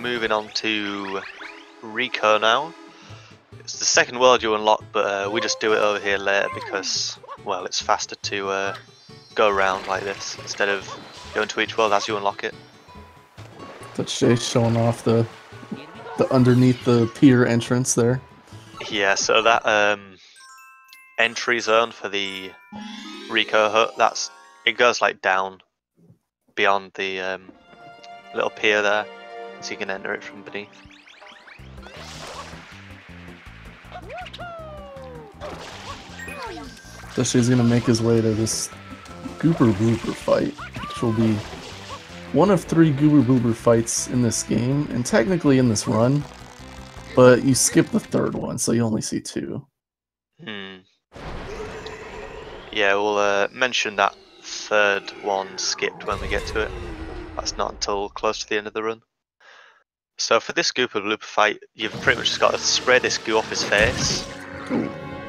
Moving on to Rico now. It's the second world you unlock, but we just do it over here later because, well, it's faster to go around like this instead of going to each world as you unlock it. Dutchj showing off the underneath the pier entrance there. Yeah, so that entry zone for the Rico hut, it goes like down beyond the little pier there, so you can enter it from beneath. Dutchj's gonna make his way to this Goober Blooper fight, which will be one of 3 Goober Blooper fights in this game, and technically in this run, but you skip the 3rd one, so you only see 2. Yeah, we'll mention that 3rd one skipped when we get to it. That's not until close to the end of the run. So for this Gooper Blooper fight, you've pretty much just got to spray this goo off his face.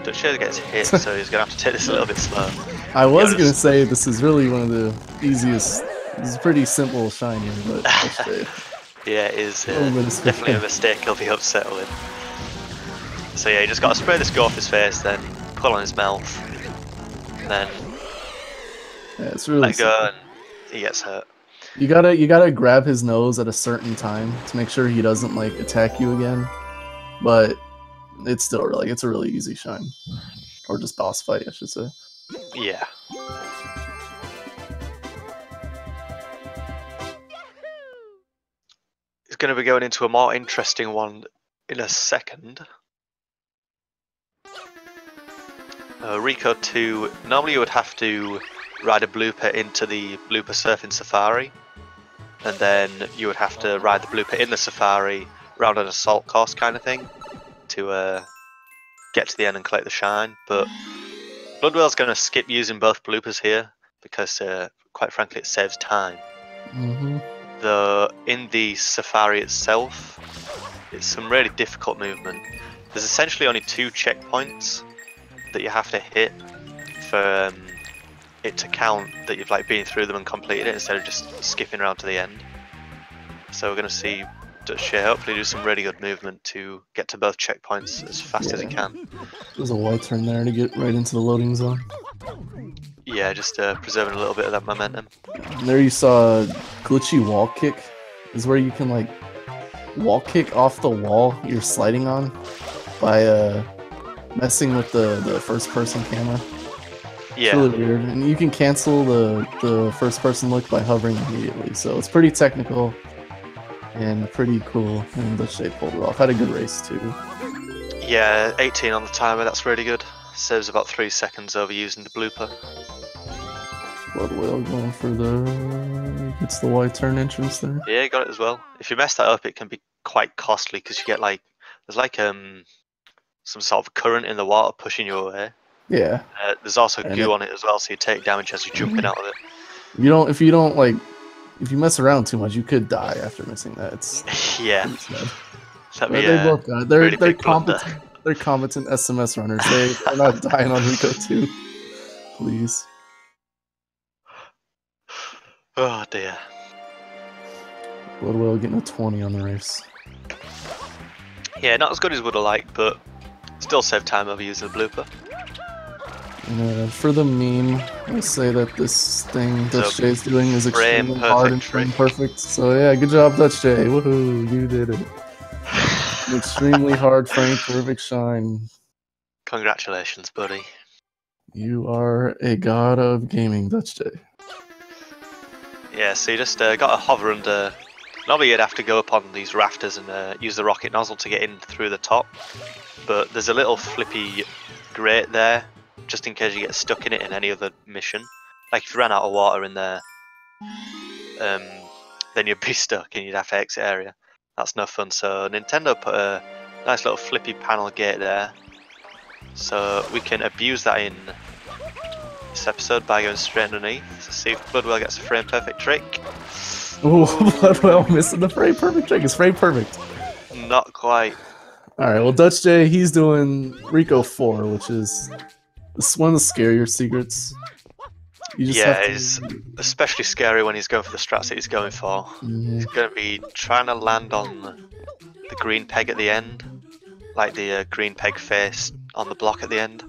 Dutchj gets hit, so he's going to have to take this a little bit slow. I was going to say this is really one of the easiest. It's a pretty simple shine here, but yeah, it is definitely a mistake he'll be upset with. So yeah, you just got to spray this goo off his face, then pull on his mouth, then it's really let go, and he gets hurt. You gotta grab his nose at a certain time to make sure he doesn't like attack you again. But it's still it's a really easy shine, or just boss fight, I should say. Yeah. It's going to be going into a more interesting one in a second. Rico 2, normally you would have to ride a blooper into the blooper surfing safari, and then you would have to ride the blooper in the safari around an assault course kind of thing to get to the end and collect the shine. But Bloodwhale's going to skip using both bloopers here because quite frankly it saves time. Though in the safari itself, it's some really difficult movement. There's essentially only 2 checkpoints that you have to hit for it to count that you've been through them and completed it instead of just skipping around to the end. So we're going to see Dutchj hopefully do some really good movement to get to both checkpoints as fast as he can. There's a wide turn there to get right into the loading zone. Yeah, just preserving a little bit of that momentum. And there you saw a glitchy wall kick, is where you can wall kick off the wall you're sliding on by messing with the first person camera. Yeah. It's really weird. And you can cancel the first person look by hovering immediately, so it's pretty technical and pretty cool, and Dutchj pulled it off. Had a good race too. Yeah, 18 on the timer, that's really good. Saves about 3 seconds over using the blooper. Bloodwhale going for gets the wide turn entrance there. Yeah, you got it as well. If you mess that up, it can be quite costly because you get there's some sort of current in the water pushing you away. Yeah. There's also goo on it as well, so you take damage as you're jumping out of it. If you mess around too much, you could die after missing that. It's yeah. They both got it. They're competent. They're competent SMS runners. They're not dying on Rico 2. Please. Oh dear. Bloodwhale getting a 20 on the race. Yeah, not as good as would have liked, but Still save time over using the blooper. And, for the meme, I say that this thing So, Dutchj is doing is frame extremely hard and perfect frame trick. perfect. So yeah, good job, Dutchj. Woohoo, you did it. An extremely hard frame perfect shine. Congratulations, buddy. You are a god of gaming, Dutchj. Yeah, so you just got to hover under. Normally you'd have to go up on these rafters and use the rocket nozzle to get in through the top, but there's a little flippy grate there, just in case you get stuck in it in any other mission. Like if you ran out of water in there, then you'd be stuck and you'd have to exit area. That's no fun, so Nintendo put a nice little flippy panel gate there, so we can abuse that in this episode by going straight underneath. So see if Bloodwhale gets a frame perfect trick. Ooh, Bloodwhale missing the frame perfect trick. It's frame perfect. Not quite. Alright, well, Dutchj, he's doing Rico 4, which is one of the scarier secrets. You just Yeah, have to... it's especially scary when he's going for the strats that he's going for. Yeah. He's going to be trying to land on the green peg at the end, like the green peg face on the block at the end.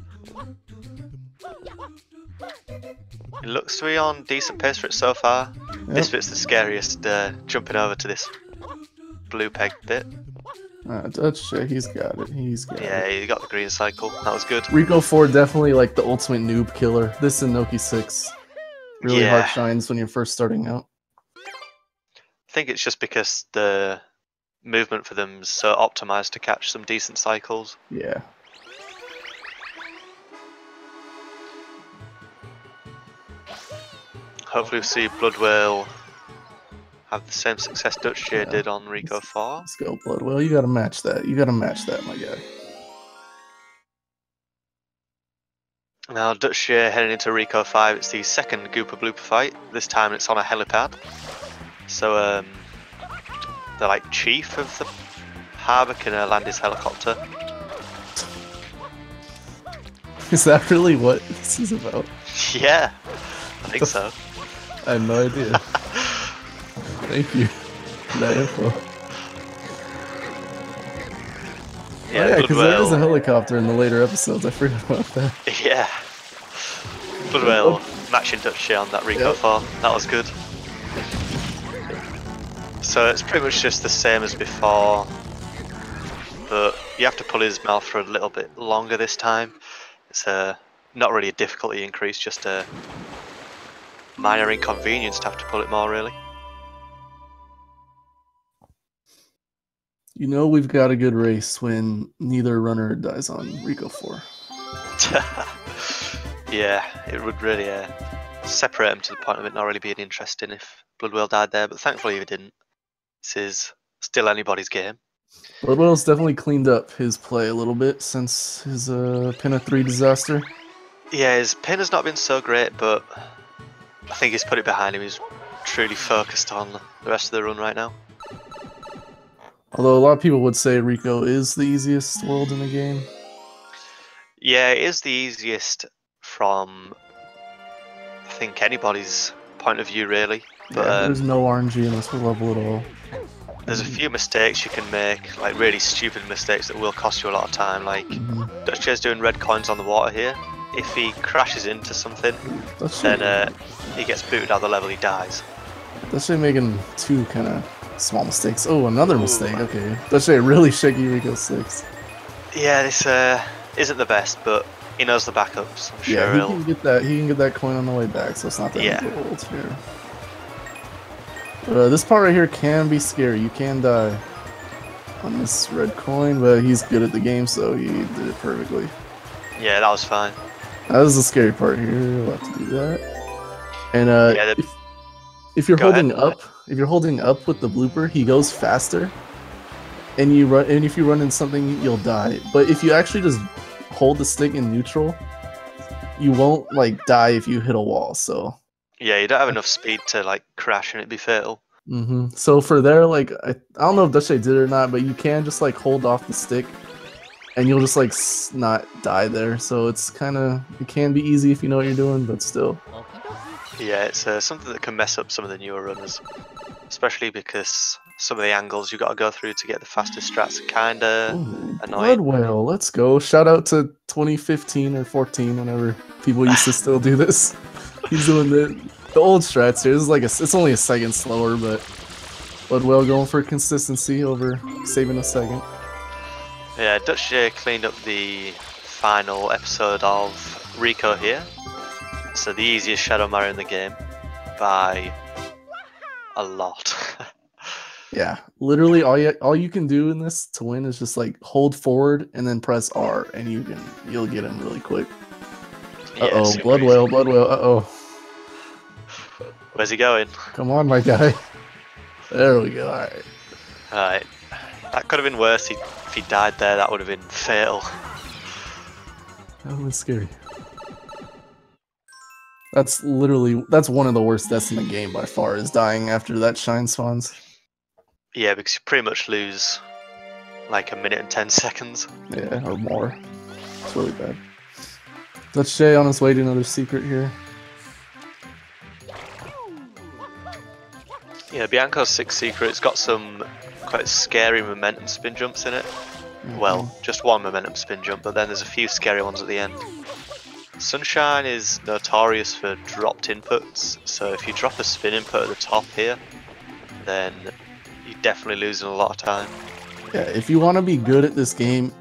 It looks to be on decent pace for it so far. Yep. This bit's the scariest, jumping over to this blue peg bit. Dutchj, he's got it. He's got Yeah, it. he got the green cycle. That was good. Rico 4, definitely like the ultimate noob killer. This and Noki 6. Really Yeah. hard shines when you're first starting out. I think it's just because the movement for them is so optimized to catch some decent cycles. Yeah. Hopefully we'll see Bloodwhale have the same success Dutchj Yeah. did on Rico 4. Let's go, Bloodwhale. You gotta match that. You gotta match that, my guy. Now Dutchj heading into Rico 5, it's the second Gooper Blooper fight. This time it's on a helipad. So the like chief of the harbour can land his helicopter. Is that really what this is about? Yeah, I think so. I had no idea. Thank you for that info. Yeah, because there is a Bloodwhale. helicopter in the later episodes. I forgot about that. Yeah. Bloodwhale matching Dutchj on that Rico Yep. 4. That was good. So it's pretty much just the same as before, but you have to pull his mouth for a little bit longer this time. It's not really a difficulty increase, just a minor inconvenience to have to pull it more, really. You know we've got a good race when neither runner dies on Rico 4. Yeah, it would really separate him to the point of it not really being interesting if Bloodwhale died there, but thankfully he didn't. This is still anybody's game. Bloodwhale's definitely cleaned up his play a little bit since his Pinna 3 disaster. Yeah, his pin has not been so great, but I think he's put it behind him. He's truly focused on the rest of the run right now. Although a lot of people would say Rico is the easiest world in the game. Yeah, it is the easiest from, I think, anybody's point of view, really. But Yeah, there's no RNG in this level at all. there's a few mistakes you can make, like really stupid mistakes that will cost you a lot of time. Like Dutchj's doing red coins on the water here. If he crashes into something, then he gets booted out of the level, he dies. Dutchj making two kind of small mistakes. Oh, another mistake. Okay. Dutchj really shaky Rico 6. Yeah, this isn't the best, but he knows the backups. I'm sure Yeah, he he'll. can get that. He can get that coin on the way back, so it's not that Yeah. big of a ult here. But this part right here can be scary. You can die on this red coin, but he's good at the game, so he did it perfectly. Yeah, that was fine. That was the scary part here. We'll have to do that. And Yeah, if you're Go ahead. holding up, if you're holding up with the blooper, he goes faster. And you run, and if you run in something, you'll die. But if you actually just hold the stick in neutral, you won't like die if you hit a wall. So. Yeah, you don't have enough speed to like crash and it'd be fatal. So for there, like I don't know if Dutchj did it or not, but you can just like hold off the stick, and you'll just like not die there. So it's it can be easy if you know what you're doing, but still. Yeah, it's something that can mess up some of the newer runners, especially because some of the angles you got to go through to get the fastest strats are kind of annoying. Bloodwhale, let's go. Shout out to 2015 or 14, whenever people used to still do this. He's doing the old strats here. This is like it's only a second slower, but Bloodwhale going for consistency over saving a second. Yeah, Dutchj cleaned up the final episode of Rico here. So the easiest Shadow Mario in the game by a lot. Yeah, literally all you can do in this to win is just like hold forward and then press R, and you'll get him really quick. Uh-oh, Yeah, Bloodwhale, uh-oh. Where's he going? Come on, my guy. There we go, alright. Alright. That could have been worse if he died there, that would have been fatal. That was scary. That's one of the worst deaths in the game by far, is dying after that shine spawns. Yeah, because you pretty much lose like 1 minute and 10 seconds. Yeah, or more. It's really bad. Dutchj on his way to another secret here. Yeah, Bianco's 6th secret, it's got some quite scary momentum spin jumps in it. Well, just one momentum spin jump, but then there's a few scary ones at the end. Sunshine is notorious for dropped inputs, so if you drop a spin input at the top here, then you're definitely losing a lot of time. Yeah, if you want to be good at this game,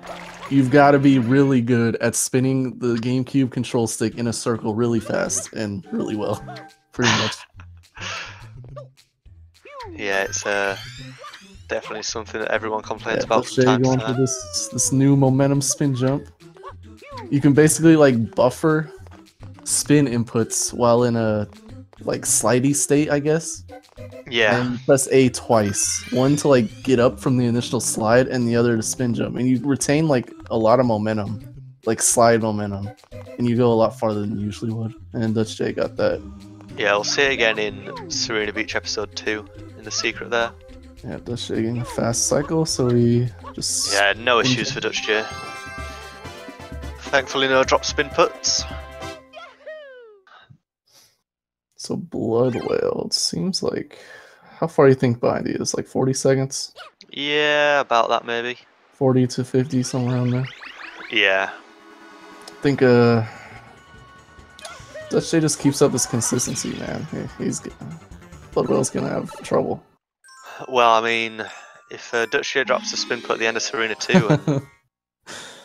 you've got to be really good at spinning the GameCube control stick in a circle really fast and really well, pretty much. Yeah, it's definitely something that everyone complains Yeah, about from time to going time. for this new momentum spin jump. You can basically like buffer spin inputs while in a like slidey state, I guess. Yeah. And you press A twice. One to like get up from the initial slide, and the other to spin jump. And you retain like a lot of momentum, like slide momentum, and you go a lot farther than you usually would. And Dutchj got that. Yeah, we'll see it again in Serena Beach episode 2 in the secret there. Yeah, Dutchj getting a fast cycle, so he just Yeah, no issues for Dutchj. Thankfully, no drop spin puts. So Bloodwhale, it seems like, how far do you think behind he is? Like 40 seconds? Yeah, about that maybe. 40 to 50, somewhere around there. Yeah. I think Dutchj just keeps up this consistency, man. Bloodwhale's gonna have trouble. Well, I mean, if Dutchj drops a spin put at the end of Serena 2,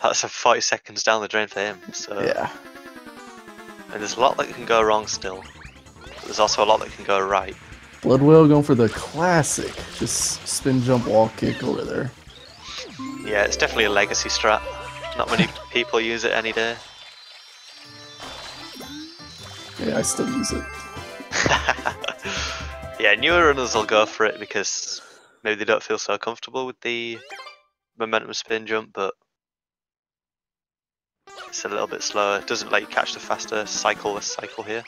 that's a 40 seconds down the drain for him. So Yeah. And there's a lot that can go wrong still. But there's also a lot that can go right. Bloodwhale going for the classic, just spin jump wall kick over there. Yeah, it's definitely a legacy strat. Not many people use it any day. Yeah, I still use it. Yeah, newer runners will go for it because maybe they don't feel so comfortable with the momentum spin jump, but it's a little bit slower. It doesn't let you catch the faster cycle here.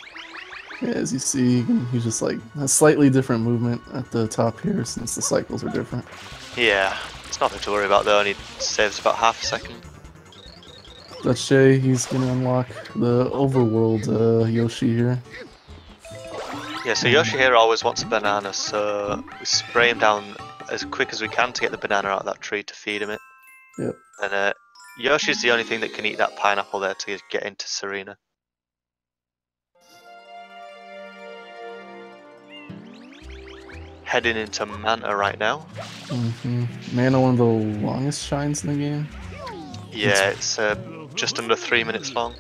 Yeah, as you see, he's just like a slightly different movement at the top here since the cycles are different. Yeah, it's nothing to worry about though, and he saves about half a second. Dutchj, he's gonna unlock the overworld Yoshi here. Yeah, so Yoshi here always wants a banana, so we spray him down as quick as we can to get the banana out of that tree to feed him it. Yep. And Yoshi's the only thing that can eat that pineapple there to get into Serena. Heading into Manta right now. Mana, one of the longest shines in the game. Yeah, it's just under 3 minutes long.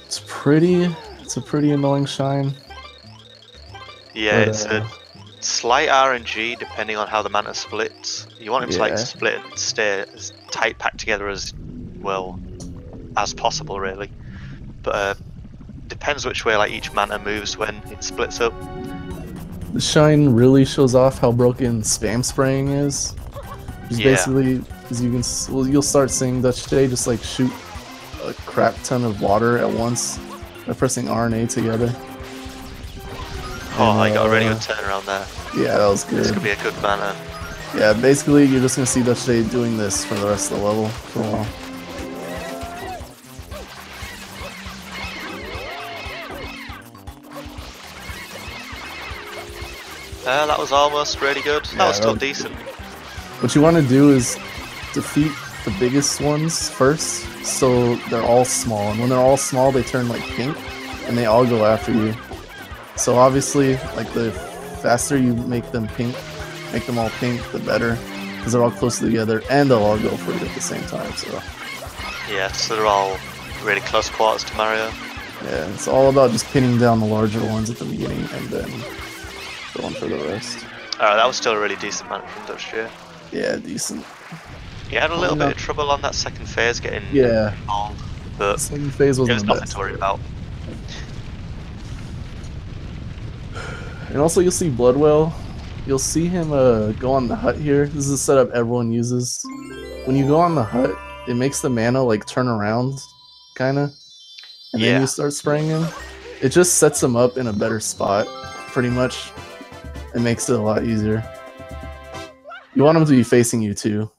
It's a pretty annoying shine. Yeah, But, it's a slight RNG depending on how the mana splits. You want him to like split and stay as tight packed together as well as possible, really. But depends which way like each mana moves when it splits up. The shine really shows off how broken spam spraying is. Just basically, as you can, you'll start seeing Dutchj just like shoot a crap ton of water at once by pressing R and A together. Oh, I got a really good turnaround there. Yeah, that was good. This could be a good mana. Yeah, basically you're just gonna see Dutchj doing this for the rest of the level for a while. That was almost really good. That Yeah, was still that was decent. What you want to do is defeat the biggest ones first, so they're all small. And when they're all small, they turn like pink, and they all go after you. So obviously, like the faster you make them all pink, the better, because they're all close together, and they'll all go for it at the same time. So Yeah, so they're all really close quarters to Mario. yeah, it's all about just pinning down the larger ones at the beginning, and then going for the rest. Alright, that was still a really decent match from Dutchj. Yeah, decent. He had a little bit of trouble on that second phase getting involved, but Second phase it wasn't was the nothing best. to worry about. And also, you'll see Bloodwhale. You'll see him go on the hut here. This is a setup everyone uses. When you go on the hut, it makes the mana like turn around, kind of, and then you start spraying him. It just sets him up in a better spot, pretty much. It makes it a lot easier. You want him to be facing you too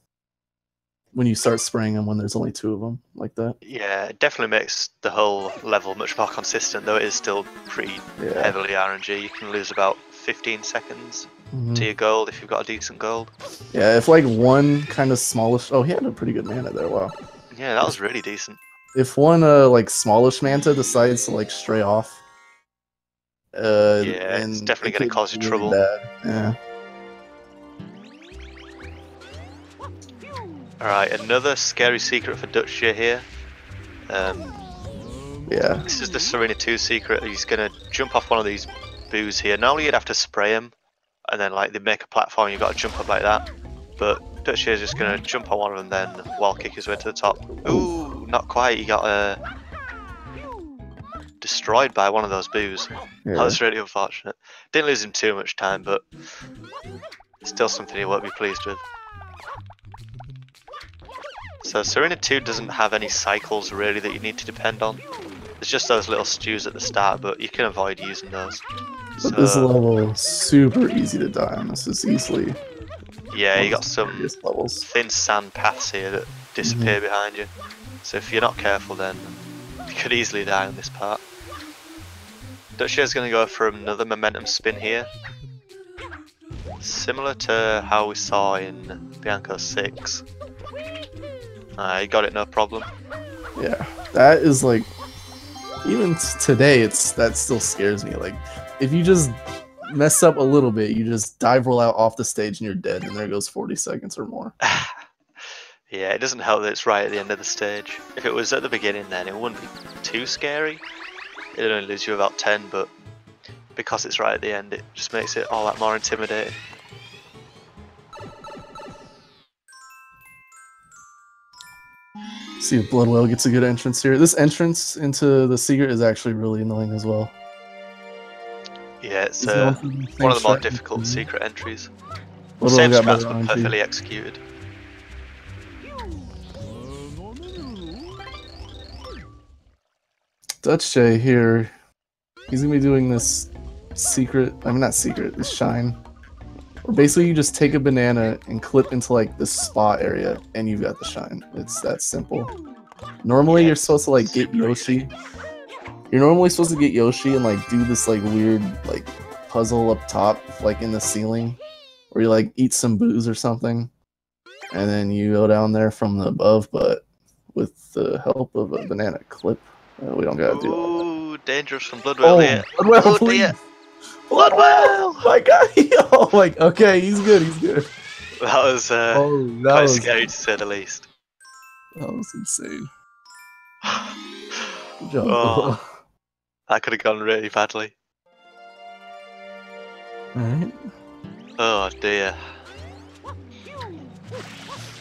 when you start spraying them, when there's only 2 of them, like that. Yeah, it definitely makes the whole level much more consistent, though it is still pretty heavily RNG. You can lose about 15 seconds to your gold if you've got a decent gold. Yeah, if like one kind of smallish... Oh, he had a pretty good mana there, wow. Yeah, that was really decent. If one like smallish manta decides to like stray off, it's definitely going to cause you trouble. Bad. Yeah. Alright, another scary secret for Dutchj here. Yeah. This is the Serena 2 secret. He's going to jump off one of these boos here. Normally you'd have to spray him, and then like they make a platform, you've got to jump up like that. But Dutchj is just going to jump on one of them, then wall kick his way to the top. Ooh, not quite. He got destroyed by one of those boos. Yeah. That was really unfortunate. Didn't lose him too much time, but still something he won't be pleased with. So Serena 2 doesn't have any cycles really that you need to depend on. There's just those little stews at the start, but you can avoid using those. But this level is super easy to die on. This is easily... Yeah, you got some levels. thin sand paths here that disappear behind you. So if you're not careful, then you could easily die on this part. Dutchj is going to go for another momentum spin here. Similar to how we saw in Bianco 6. He got it no problem. Yeah, that is like... Even today, that still scares me. Like, if you just mess up a little bit, you just dive roll out off the stage and you're dead, and there goes 40 seconds or more. Yeah, it doesn't help that it's right at the end of the stage. If it was at the beginning, then it wouldn't be too scary. It'd only lose you about 10, but because it's right at the end, it just makes it all that more intimidating. See if Bloodwhale gets a good entrance here. This entrance into the secret is actually really annoying as well. Yeah, it's one of the more difficult secret entries. Bloodwhale Same strats, but perfectly executed. Dutchj here, he's gonna be doing this secret, I mean not secret, this shine. Where basically you just take a banana and clip into like this spot area and you've got the shine. It's that simple. Normally you're supposed to like get Yoshi. You're normally supposed to get Yoshi and like do this like weird like puzzle up top, like in the ceiling, where you like eat some booze or something, and then you go down there from the above, but with the help of a banana clip. We don't gotta do all that. Ooh, dangerous from Bloodwhale here. Bloodwhale, Oh please. dear. Bloodwhale! My God! Oh my. Okay, he's good. He's good. That was quite scary to say the least. That was insane. Good job. Oh, that could have gone really badly. All right. Oh dear.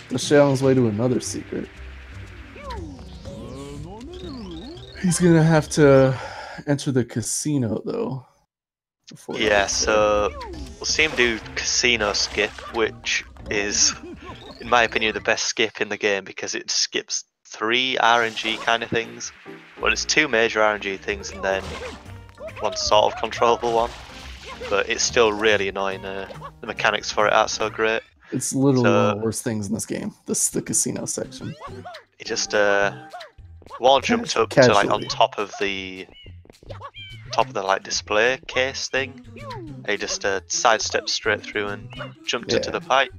Let's on his way to another secret. He's gonna have to enter the casino though. Yeah, so we'll see him do Casino Skip, which is, in my opinion, the best skip in the game because it skips 3 RNG kind of things. Well, it's 2 major RNG things and then 1 sort of controllable one. But it's still really annoying. The mechanics for it aren't so great. It's literally one of the worst things in this game. The casino section. It just wall jumped up to like on top of the top of the like display case thing. He just sidestepped straight through and jumped into the pipe.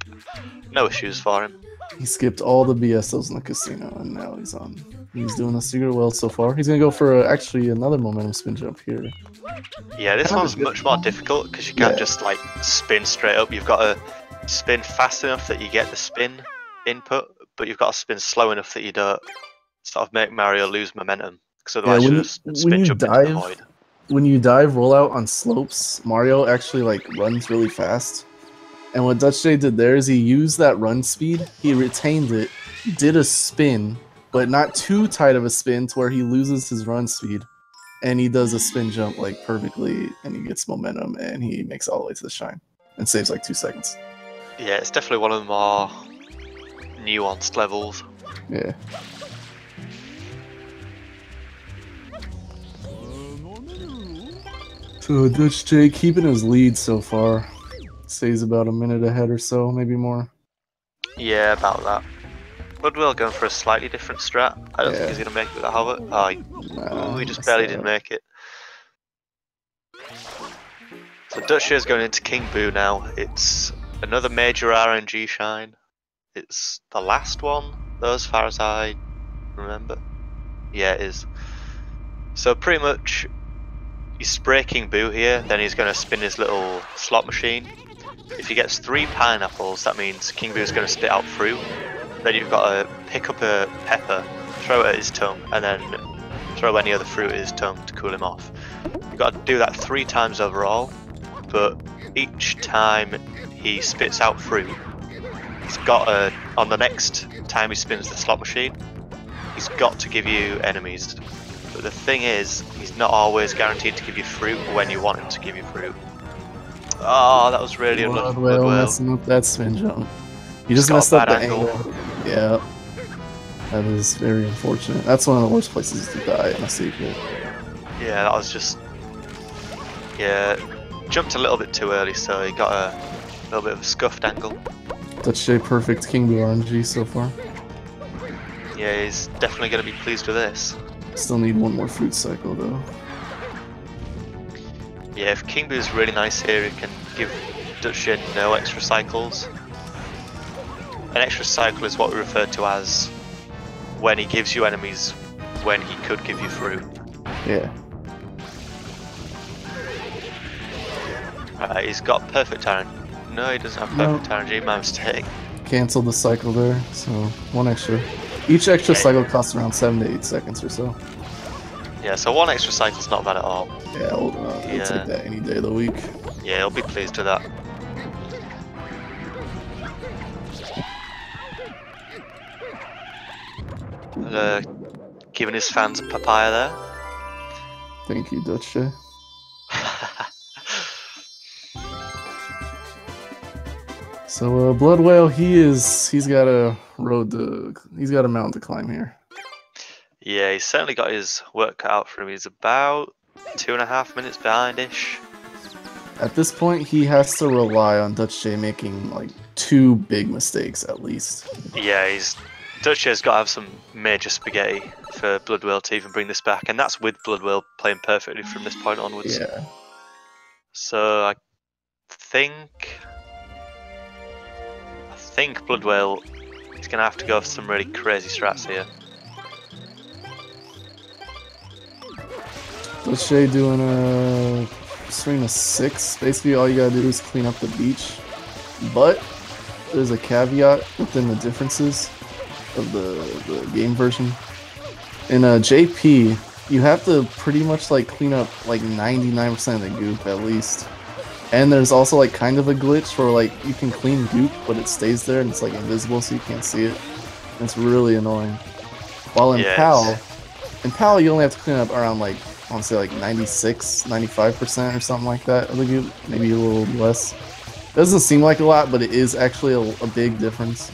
No issues for him. He skipped all the BSOs in the casino, and now he's on. He's doing a secret well so far. He's gonna go for actually another momentum spin jump here. Yeah, this one's much more difficult because you can't just like spin straight up. You've got to spin fast enough that you get the spin input, but you've got to spin slow enough that you don't sort of make Mario lose momentum. Because otherwise you just spin jump into the void. When you dive rollout on slopes, Mario actually like runs really fast. And what Dutchj did there is he used that run speed, he retained it, did a spin, but not too tight of a spin to where he loses his run speed. And he does a spin jump like perfectly, and he gets momentum, and he makes it all the way to the shine. And saves like 2 seconds. Yeah, it's definitely one of the more nuanced levels. Yeah. So Dutchj keeping his lead so far. Stays about a minute ahead or so, maybe more. Yeah, about that. Bloodwhale going for a slightly different strat. I don't think he's going to make it with a Hobbit. Oh, he just barely didn't make it. So Dutchj is going into King Boo now. It's another major RNG shine. It's the last one, though, as far as I remember. Yeah, it is. So pretty much, you spray King Boo here, then he's going to spin his little slot machine. If he gets 3 pineapples, that means King Boo is going to spit out fruit. Then you've got to pick up a pepper, throw it at his tongue, and then throw any other fruit at his tongue to cool him off. You've got to do that 3 times overall, but each time he spits out fruit, he's got to, on the next time he spins the slot machine, he's got to give you enemies. But the thing is, he's not always guaranteed to give you fruit when you want him to give you fruit. Oh, that was really unlucky. Bloodwhale messing up that spin jump. You just messed up the angle. Yeah. That is very unfortunate. That's one of the worst places to die in a secret. Yeah, that was just... Yeah, jumped a little bit too early, so he got a little bit of a scuffed angle. Dutchj perfect King Boo RNG so far. Yeah, he's definitely going to be pleased with this. Still need one more fruit cycle though. Yeah, if King Boo's really nice here, he can give Dutchj no extra cycles. An extra cycle is what we refer to as when he gives you enemies when he could give you fruit. Yeah. He's got perfect RNG. No, he doesn't have perfect RNG, my mistake. Canceled the cycle there, so 1 extra. Each extra cycle costs around 7 to 8 seconds or so. Yeah, so 1 extra cycle is not bad at all. Yeah, I'll take that any day of the week. Yeah, he'll be pleased with that. Giving his fans a papaya there. Thank you, Dutchj. So Bloodwhale, he's got a mountain to climb here. Yeah, he's certainly got his work cut out for him. He's about 2.5 minutes behind-ish. At this point, he has to rely on Dutchj making like 2 big mistakes at least. Yeah, Dutchj's got to have some major spaghetti for Bloodwhale to even bring this back, and that's with Bloodwhale playing perfectly from this point onwards. Yeah. So I think Bloodwhale is going to have to go for some really crazy strats here. Dutchj doing a swing of 6. Basically, all you gotta do is clean up the beach. But there's a caveat within the differences of the game version. In JP, you have to pretty much like clean up like 99% of the goop at least. And there's also like kind of a glitch where like you can clean goop, but it stays there and it's like invisible, so you can't see it. And it's really annoying. While in PAL, you only have to clean up around like, I want to say like 96, 95% or something like that of the goop, maybe a little less. Doesn't seem like a lot, but it is actually a big difference.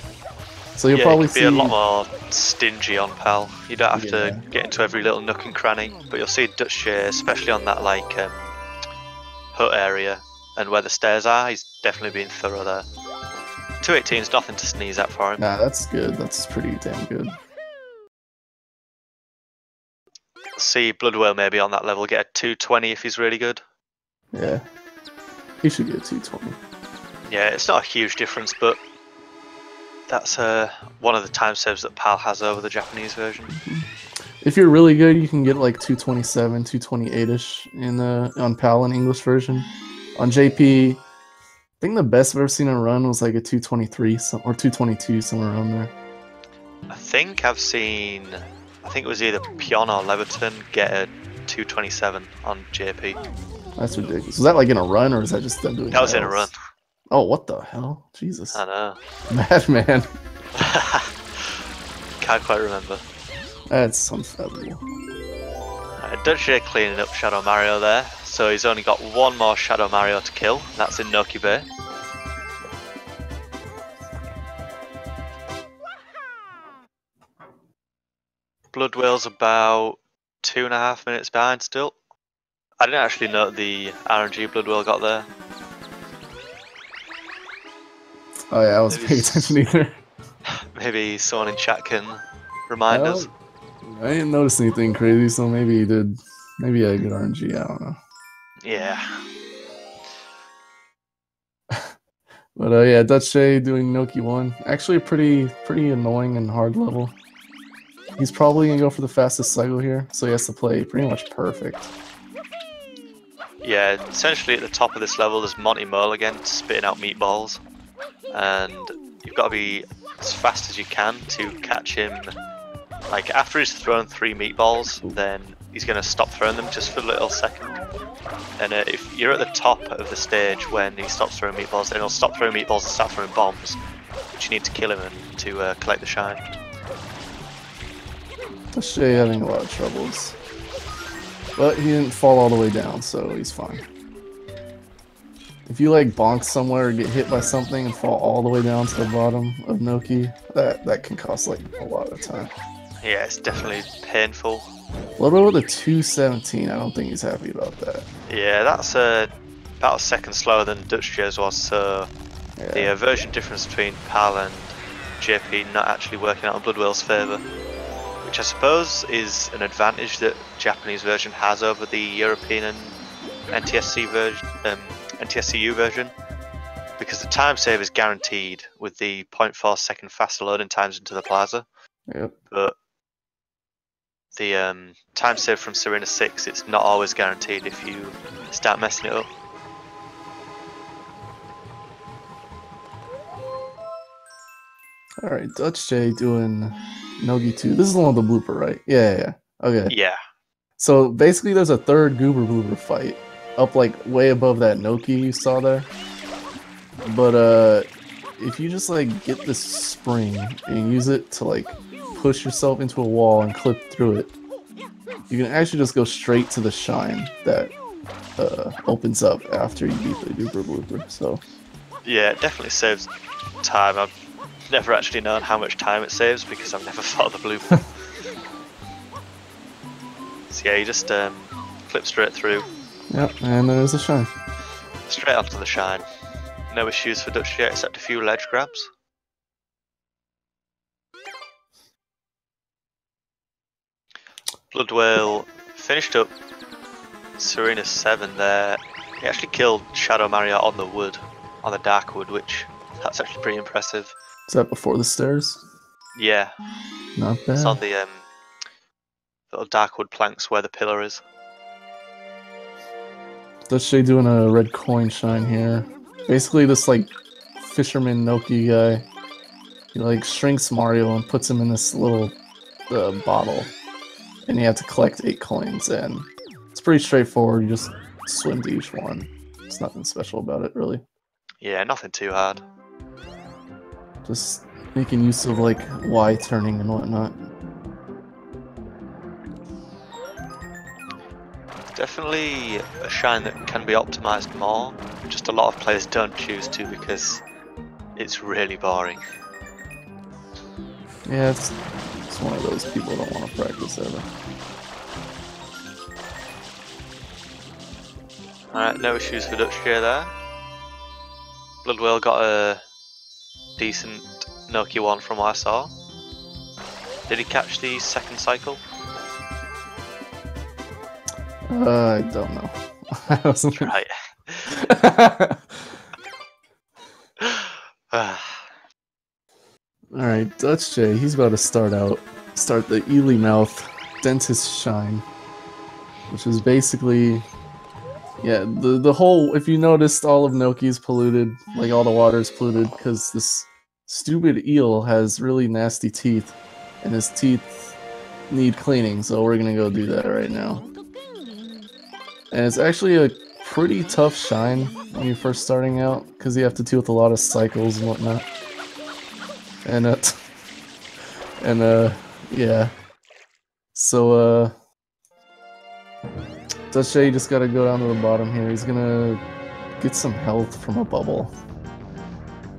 So you'll probably see a lot more stingy on PAL. You don't have to get into every little nook and cranny, but you'll see Dutchj, especially on that like hut area and where the stairs are. He's definitely being thorough there. 218 is nothing to sneeze at for him. Nah, that's good. That's pretty damn good. see Bloodwhale maybe on that level get a 220 if he's really good. Yeah. He should get 220. Yeah, it's not a huge difference, but that's one of the time saves that PAL has over the Japanese version. If you're really good, you can get like 227, 228-ish in on PAL and English version. On JP, I think the best I've ever seen a run was like a 223 or 222, somewhere around there. I think I've seen, I think it was either Pion or Leverton get a 227 on JP. That's ridiculous. Was that like in a run, or is that just them doing That was in a battles? run. Oh, what the hell? Jesus. I know. Madman. Can't quite remember. That's unfathomable. Dutchj cleaning up Shadow Mario there, so he's only got one more Shadow Mario to kill, and that's in Noki Bay. Bloodwhale's about 2.5 minutes behind still. I didn't actually note the RNG Bloodwhale got there. Oh yeah, I wasn't paying attention either. Maybe someone in chat can remind us. I didn't notice anything crazy, so maybe he did. Maybe he had good RNG, I don't know. Yeah. But yeah, Dutchj doing Noki 1. Actually a pretty annoying and hard level. He's probably gonna go for the fastest cycle here, so he has to play pretty much perfect. Yeah, essentially at the top of this level there's Monty Mole again spitting out meatballs. And you've got to be as fast as you can to catch him. Like after he's thrown 3 meatballs, then he's going to stop throwing them just for a little second. And if you're at the top of the stage when he stops throwing meatballs, then he'll stop throwing meatballs and start throwing bombs, which you need to kill him and to collect the shine. Dutchj having a lot of troubles. But he didn't fall all the way down, so he's fine. If you like bonk somewhere or get hit by something and fall all the way down to the bottom of Noki, that can cost like a lot of time. Yeah, it's definitely painful. Bloodwhale with a 217, I don't think he's happy about that. Yeah, that's about a second slower than Dutchj's was, so Yeah. the version difference between PAL and JP not actually working out in Bloodwhale's favour. Which I suppose is an advantage that Japanese version has over the European and NTSC version, NTSCU version, because the time save is guaranteed with the 0.4 second faster loading times into the plaza. Yep. But the time save from Serena 6, it's not always guaranteed if you start messing it up. Alright, Dutchj doing Nogi 2. This is the one with the blooper, right? Yeah. Okay. Yeah. So basically there's a third Goober Blooper fight up like way above that Noki you saw there. But if you just like get this spring and use it to like push yourself into a wall and clip through it, you can actually just go straight to the shine that opens up after you beat the Goober Blooper. So Yeah, it definitely saves time. I've never actually known how much time it saves because I've never fought the blooper. So yeah, you just flip straight through. yep, and there's a shine. Straight onto the shine. No issues for Dutchj except a few ledge grabs. Bloodwhale finished up Serena 7 there. He actually killed Shadow Mario on the wood, on the dark wood, which that's actually pretty impressive. Is that before the stairs? Yeah, Not bad. it's on the little dark wood planks where the pillar is. Dutchj doing a red coin shine here. Basically this like fisherman Noki guy. He like shrinks Mario and puts him in this little bottle. And you have to collect 8 coins, and it's pretty straightforward. You just swim to each one. There's nothing special about it, really. Yeah, nothing too hard. Just making use of like Y turning and whatnot. Definitely a shine that can be optimized more. Just a lot of players don't choose to because it's really boring. Yeah, it's one of those people don't want to practice ever. Alright, no issues for Dutchj there. Bloodwhale got a decent Noki 1 from what I saw. Did he catch the second cycle? I don't know. I wasn't... Right. Alright, Dutchj, he's about to start the Ely Mouth Dentist Shine. Which is basically... Yeah, the whole... If you noticed, all of Noki's polluted. Like, all the water's polluted, because this stupid eel has really nasty teeth. And his teeth need cleaning, so we're gonna go do that right now. And it's actually a pretty tough shine when you're first starting out, because you have to deal with a lot of cycles and whatnot. And yeah. So Dutchj just gotta go down to the bottom here. He's gonna get some health from a bubble.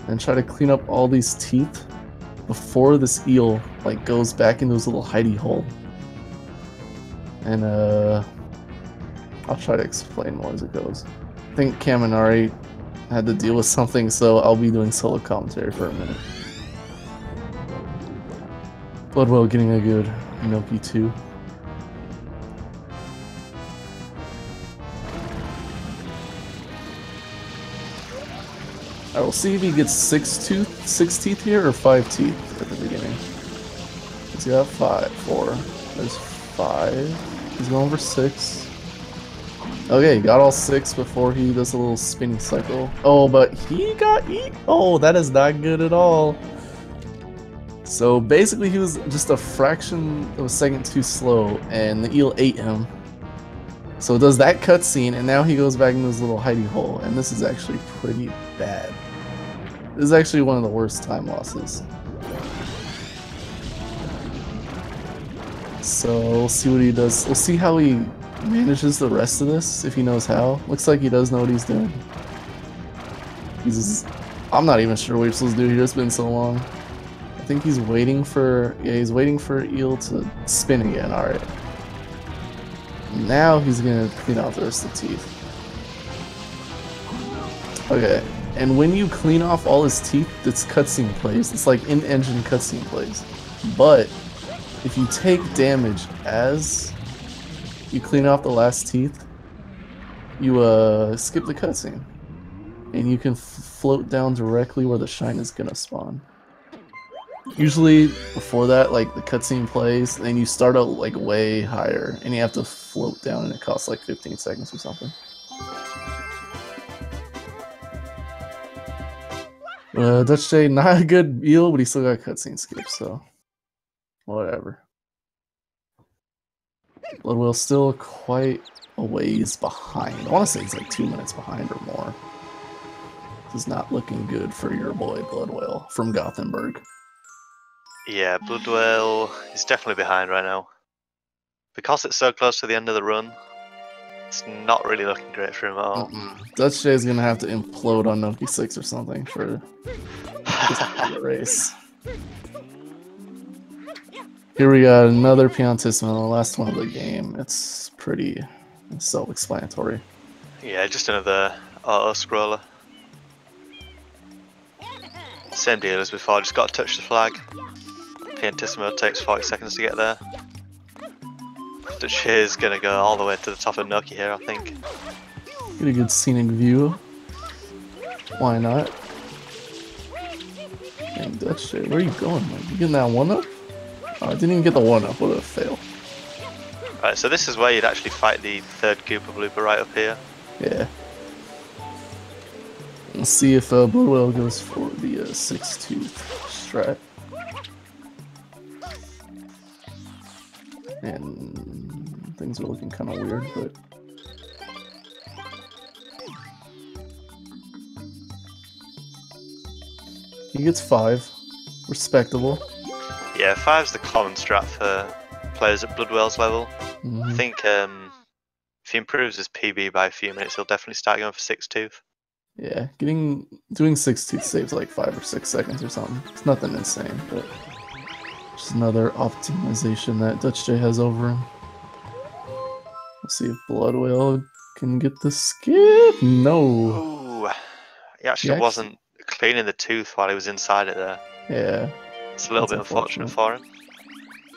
And try to clean up all these teeth before this eel like goes back into his little hidey hole. And I'll try to explain more as it goes. I think Kaminari had to deal with something, so I'll be doing solo commentary for a minute. Bloodwhale getting a good Noki too. I will see if he gets six teeth here or 5 teeth at the beginning. He's got 4. There's 5. He's going for 6. Okay, got all 6 before he does a little spinning cycle. Oh, but he got eat. Oh, that is not good at all. So basically he was just a fraction of a second too slow, and the eel ate him. So it does that cutscene, and now he goes back into his little hidey hole, and this is actually pretty bad. This is actually one of the worst time losses. So we'll see what he does. We'll see how he manages the rest of this, if he knows how. Looks like he does know what he's doing. I'm not even sure what he's supposed to do here. It's been so long. I think he's waiting for... Yeah, he's waiting for eel to spin again. Alright. Now he's gonna clean out the rest of the teeth. Okay. And when you clean off all his teeth, this cutscene plays. It's like in-engine cutscene plays. But if you take damage as you clean off the last teeth, you skip the cutscene. And you can float down directly where the shine is gonna spawn. Usually before that, like the cutscene plays, and you start out like way higher, and you have to float down, and it costs like 15 seconds or something. Dutchj, not a good eel, but he still got cutscene skip, so whatever. Bloodwhale still quite a ways behind. I want to say he's like 2 minutes behind or more. This is not looking good for your boy Bloodwhale from Gothenburg. Yeah, Bloodwhale is definitely behind right now. Because it's so close to the end of the run, it's not really looking great for him at all. Dutchj is going to have to implode on Noki 6 or something for the race. Here we got another Piantissimo, the last one of the game. It's pretty self-explanatory. Yeah, just another auto-scroller. Same deal as before, just got to touch the flag. Piantissimo takes 40 seconds to get there. Dutchj is going to go all the way to the top of Noki here, I think. Get a good scenic view. Why not? Dang, Dutchj, where are you going? Like, you getting that 1-up? Oh, I didn't even get the 1-up. What a fail. Right, so this is where you'd actually fight the third Koopa Blooper right up here. Yeah. Let's see if Bloodwhale goes for the 6-tooth strat. And things are looking kind of weird, but... He gets 5. Respectable. Yeah, 5's the common strat for players at Bloodwhale's level. I think if he improves his PB by a few minutes, he'll definitely start going for 6-tooth. Yeah, doing 6-tooth saves like 5 or 6 seconds or something. It's nothing insane, but just another optimization that Dutchj has over him. Let's see if Bloodwhale can get the skip. No. Ooh, he actually wasn't cleaning the tooth while he was inside it there. Yeah. It's a little bit unfortunate for him.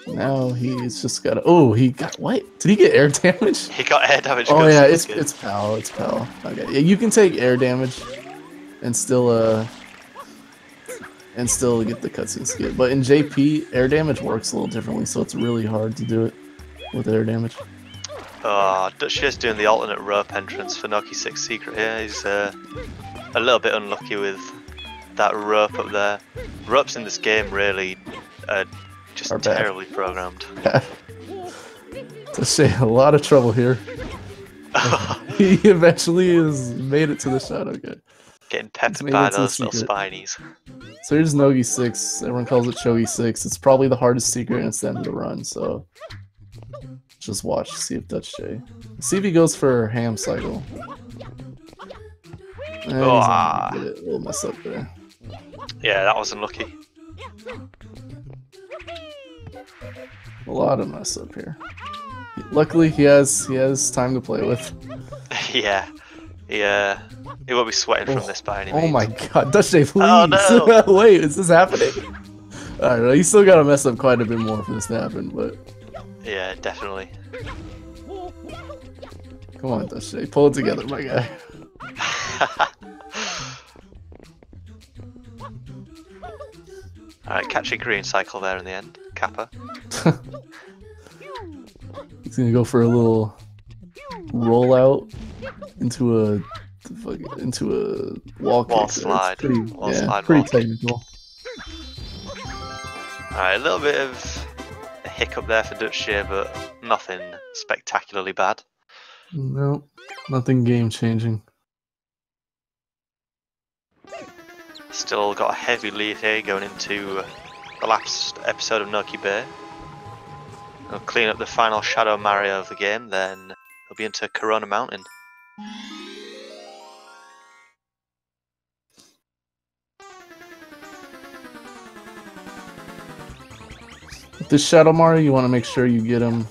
Now he's just got. Oh, he got what? Did he get air damage? He got air damage. Oh because yeah, he it's was good. PAL. It's PAL. Okay, yeah, you can take air damage and still get the cutscene skip. But in JP, air damage works a little differently, so it's really hard to do it with air damage. Oh, Dutchj's doing the alternate rope entrance for Noki 6 Secret here. He's a little bit unlucky with that rope up there. Ropes in this game really are just Are bad. terribly programmed. To say a lot of trouble here. He eventually has made it to the Shadow Gate. Getting He's peppered made by it to the those little secret. spinies. So here's Nogi 6. Everyone calls it Chogi 6. It's probably the hardest secret and it's the end of the run, so just watch, see if Dutchj. See if he goes for ham cycle. He's not gonna get it. A little mess up there. Yeah, that was unlucky. A lot of mess up here. Luckily, he has time to play with. Yeah. He won't be sweating from this by any means. Oh my god, Dutchj, please! Oh, no. Wait, is this happening? Alright, you still gotta mess up quite a bit more for this to happen, but... Yeah, definitely. Come on, Dutchj, pull it together, my guy. Alright, catch a green cycle there in the end. Kappa. He's gonna go for a little rollout into a wall kick. Wall slide. Wall slide pretty wall kick. technical. Alright, a little bit of a hiccup there for Dutchj, but nothing spectacularly bad. No, nothing game changing. Still got a heavy lead here going into the last episode of Noki Bay. He'll clean up the final Shadow Mario of the game, then he'll be into Corona Mountain. With this Shadow Mario, you want to make sure you get him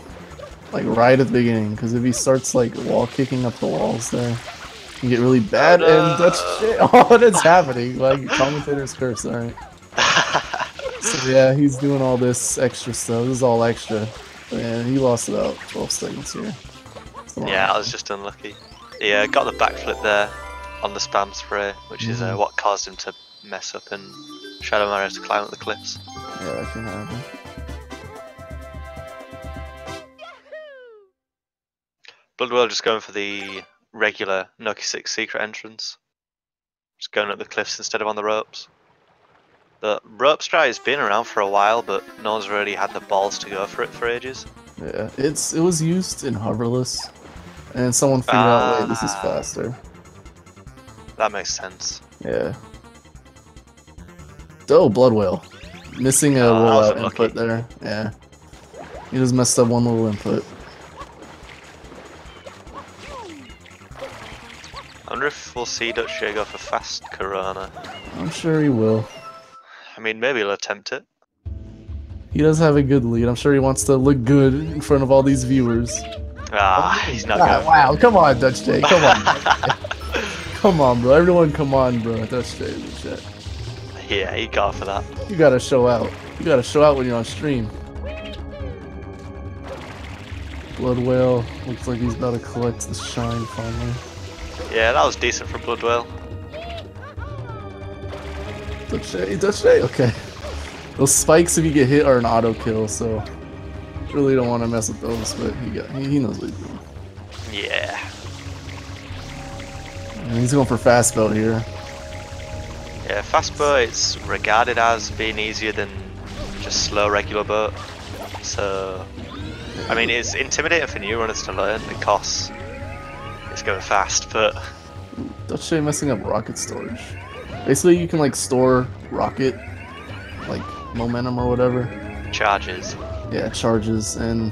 like right at the beginning, because if he starts like wall kicking up the walls there, it can get really bad. And that's shit. Oh, that's happening. Like commentator's curse. All right. So yeah, he's doing all this extra stuff. This is all extra. And he lost about 12 seconds here. Yeah, I was just unlucky. He got the backflip there on the spam spray, which is what caused him to mess up and Shadow Mario to climb up the cliffs. Yeah, that can happen. Bloodwhale just going for the regular Noki 6 secret entrance. Just going up the cliffs instead of on the ropes. The rope strat has been around for a while, but no one's really had the balls to go for it for ages. Yeah, it was used in hoverless, and someone figured out, wait, this is faster. That makes sense. Yeah. Oh, Bloodwhale. Missing a rollout input there. Yeah. He just messed up one little input. I wonder if we'll see Dutchj go for fast Corona. I'm sure he will. I mean, maybe he'll attempt it. He does have a good lead. I'm sure he wants to look good in front of all these viewers. He's not going. Wow, come on, Dutchj. Come on. Come on, bro. Everyone, come on, bro. Dutchj. Shit. Yeah, he got for that. You gotta show out. You gotta show out when you're on stream. Bloodwhale looks like he's about to collect the shine finally. Yeah, that was decent for Bloodwhale. Dutchj, okay. Those spikes, if you get hit, are an auto kill, so really don't want to mess with those. But he knows what he's doing. Yeah. And he's going for fast boat here. Yeah, fast boat it's regarded as being easier than just slow regular boat. So, I mean, it's intimidating for new runners to learn because it's going fast, but Dutchj messing up rocket storage. Basically, you can like store rocket, like momentum or whatever. charges. Yeah, charges and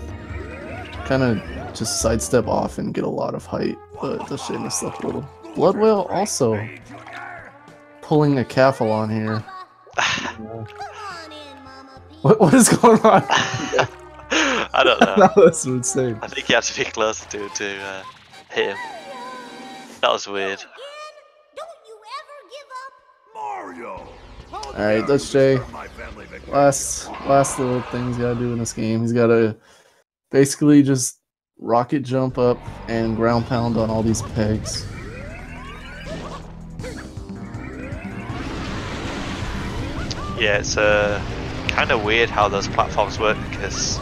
kind of just sidestep off and get a lot of height, but Dutchj messed up a little. Bloodwhale also pulling a Cathalon here. What is going on? I don't know. That's insane. I think you have to be closer to hit him. That was weird. Don't you ever give up? Mario! Alright, Dutchj. Last little thing he's gotta do in this game. He's gotta basically just rocket jump up and ground pound on all these pegs. Yeah, it's kind of weird how those platforms work because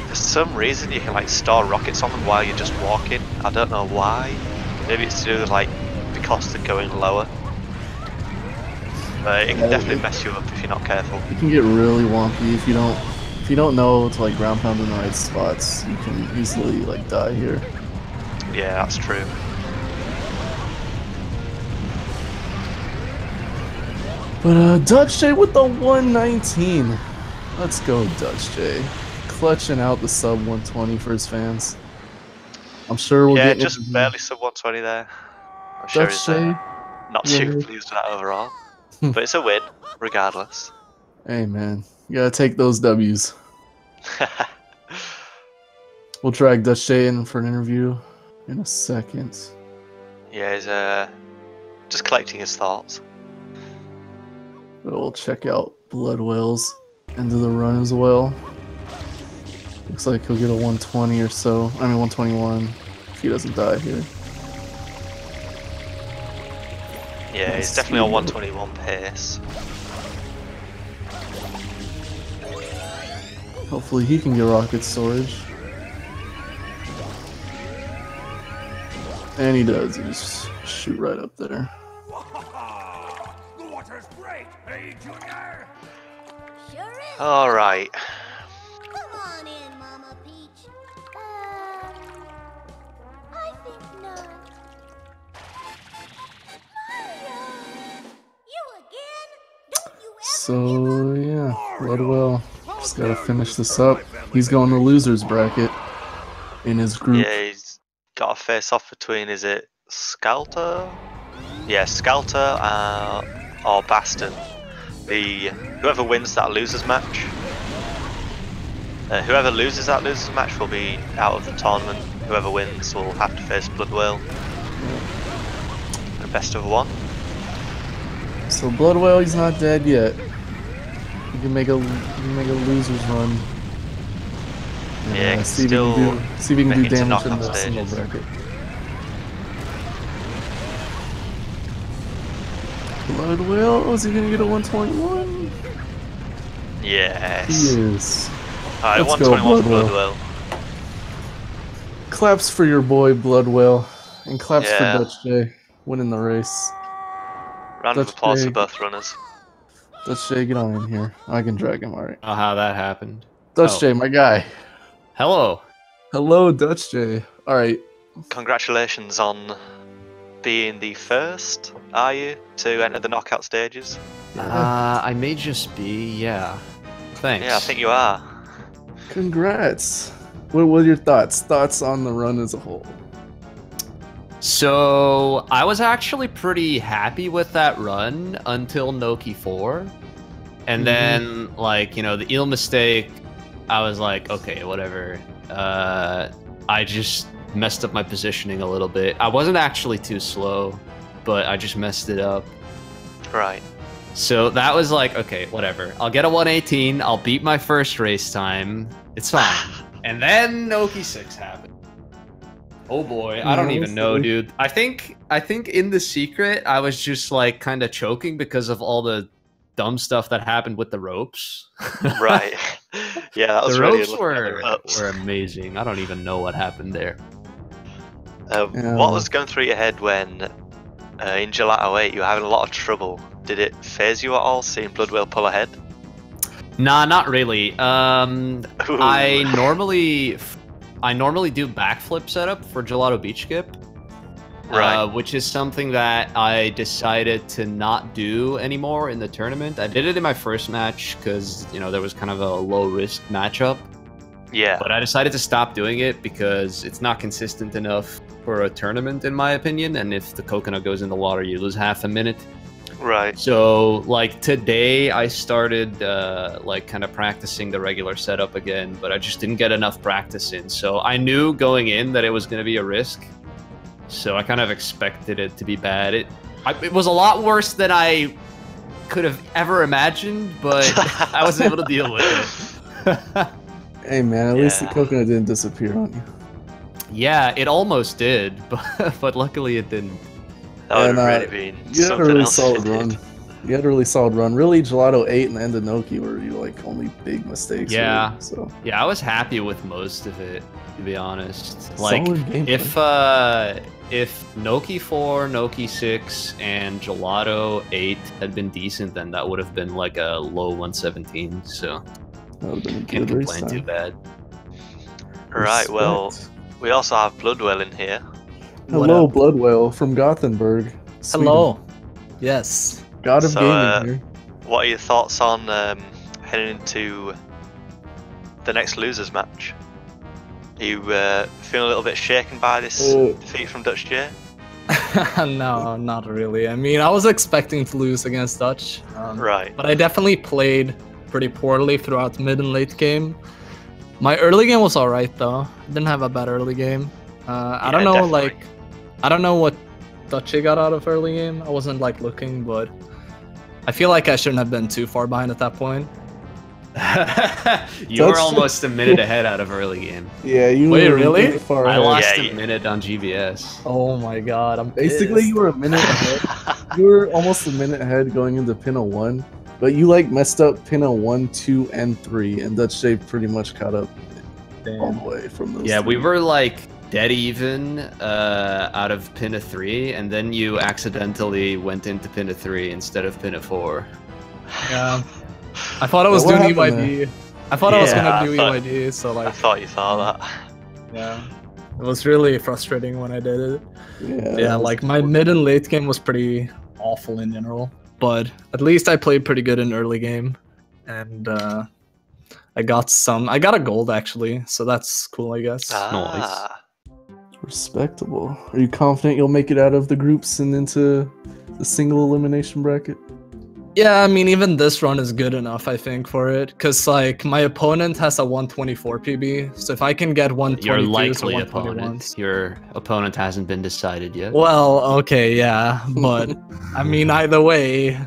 for some reason you can like store rockets on them while you're just walking. I don't know why. Maybe it's to do with like the cost of going lower. But it can definitely mess you up if you're not careful. It can get really wonky if you don't know to like ground pound in the right spots. You can easily like die here. Yeah, that's true. But Dutchj with the 119. Let's go, Dutchj. Clutching out the sub 120 for his fans. I'm sure we'll get just barely sub 120 there. I'm sure he's not too pleased with that overall. But it's a win, regardless. Hey man, you gotta take those W's. We'll drag Dutchj in for an interview in a second. Yeah, he's just collecting his thoughts. But we'll check out Bloodwhale's end of the run as well. Looks like he'll get a 120 or so. I mean 121 if he doesn't die here. Yeah, he's definitely on 121 pace. Hopefully he can get rocket storage. And he does. He just shoot right up there. The water's great, hey, Junior? Sure is. Alright. Come on in, Mama Peach. I think not. Mario! You again? Don't you ever So yeah, Bloodwhale just gotta finish this up. He's going to losers bracket in his group. Yeah, he's got a face off between, is it Scalter? Yeah, Scalter or Baston. Whoever wins that losers match. Whoever loses that losers match will be out of the tournament. Whoever wins will have to face Bloodwhale. The best of one. So Bloodwhale, he's not dead yet. He can make a losers run. And, Yeah, he see if still he can do make it to damage in knockout the single stages. bracket. Bloodwhale, is he gonna get a 121? Yes. He is. Alright, Let's go, 121 for Bloodwhale. Bloodwhale. Claps for your boy Bloodwhale, and claps Yeah. for Dutchj winning the race. Round of applause for Dutchj. both runners. Dutchj, get on in here. I can drag him, alright. Oh, how that happened. Dutchj, my guy. Hello. Hello, Dutchj. Alright. Congratulations on being the first, are you, to enter the knockout stages? I may just be, yeah. Thanks. Yeah, I think you are. Congrats. What are your thoughts? Thoughts on the run as a whole? So, I was actually pretty happy with that run until Noki 4. And then, like, you know, the eel mistake, I was like, okay, whatever. I just messed up my positioning a little bit. I wasn't actually too slow, but I just messed it up. Right. So that was like, okay, whatever. I'll get a 118. I'll beat my first race time. It's fine. And then Noki 6 happened. Oh boy, I don't even know, dude. I think in the secret, I was just like kind of choking because of all the dumb stuff that happened with the ropes. Right. Yeah, that was The really ropes unlucky. were amazing. I don't even know what happened there. What was going through your head when in Gelato 8 you were having a lot of trouble? Did it phase you at all seeing Bloodwhale pull ahead? Nah, not really. Ooh. I normally do backflip setup for Gelato Beach Skip. Right. Which is something that I decided to not do anymore in the tournament. I did it in my first match because, you know, there was kind of a low-risk matchup. Yeah. But I decided to stop doing it because it's not consistent enough for a tournament, in my opinion. And if the coconut goes in the water, you lose half a minute. Right. So, like, today I started, like, kind of practicing the regular setup again, but I just didn't get enough practice in. So I knew going in that it was going to be a risk. So I kind of expected it to be bad. It was a lot worse than I could have ever imagined, but I was able to deal with it. Hey man, at least the coconut didn't disappear on you. Yeah, it almost did, but luckily it didn't. That would have really been you had a something really else. solid run. You had a really solid run. Really, Gelato 8 and the end of Noki were your like only big mistakes. Yeah. Really, so Yeah, I was happy with most of it, to be honest. Like, solid gameplay. if Noki 4, Noki 6, and Gelato 8 had been decent, then that would have been like a low 117. So that would have been a can't good race complain too time. bad. Right, well, Respect. we also have Bloodwhale in here. Hello, Bloodwhale from Gothenburg. Sweden. Hello. Yes. God of So, gaming here. What are your thoughts on heading into the next losers match? Are you feeling a little bit shaken by this defeat from Dutchj? No, not really. I mean, I was expecting to lose against Dutch. Right. But I definitely played pretty poorly throughout mid and late game. My early game was alright though. Didn't have a bad early game. I don't know, definitely. like, I don't know what Dutchj got out of early game. I wasn't like looking, but I feel like I shouldn't have been too far behind at that point. You were almost a minute ahead out of early game. Yeah, you Wait, were really? far I ahead. lost Yeah, a minute on GBS. Oh my god, I'm Basically, pissed. you were a minute ahead. You were almost a minute ahead going into Pinna 1, but you like messed up Pinna 1, 2, and 3, and Dutchj pretty much caught up all the way from those. Yeah, we three. were like dead even out of Pinna 3, and then you accidentally went into Pinna 3 instead of Pinna 4. Yeah. I thought I was What doing happened EYD. I thought I was Yeah, gonna do I thought- EYD, so I like, thought you thought that. yeah. It was really frustrating when I did it. Yeah, Yeah, like my mid and late game was pretty awful in general, but at least I played pretty good in early game, and I got a gold actually, so that's cool, I guess. Ah. respectable. Are you confident you'll make it out of the groups and into the single elimination bracket? Yeah, I mean, even this run is good enough, I think, for it, because like my opponent has a 124 PB, so if I can get 122 Your or likely 121s. opponent. Your opponent hasn't been decided yet. Well, okay, yeah, but I mean, either way,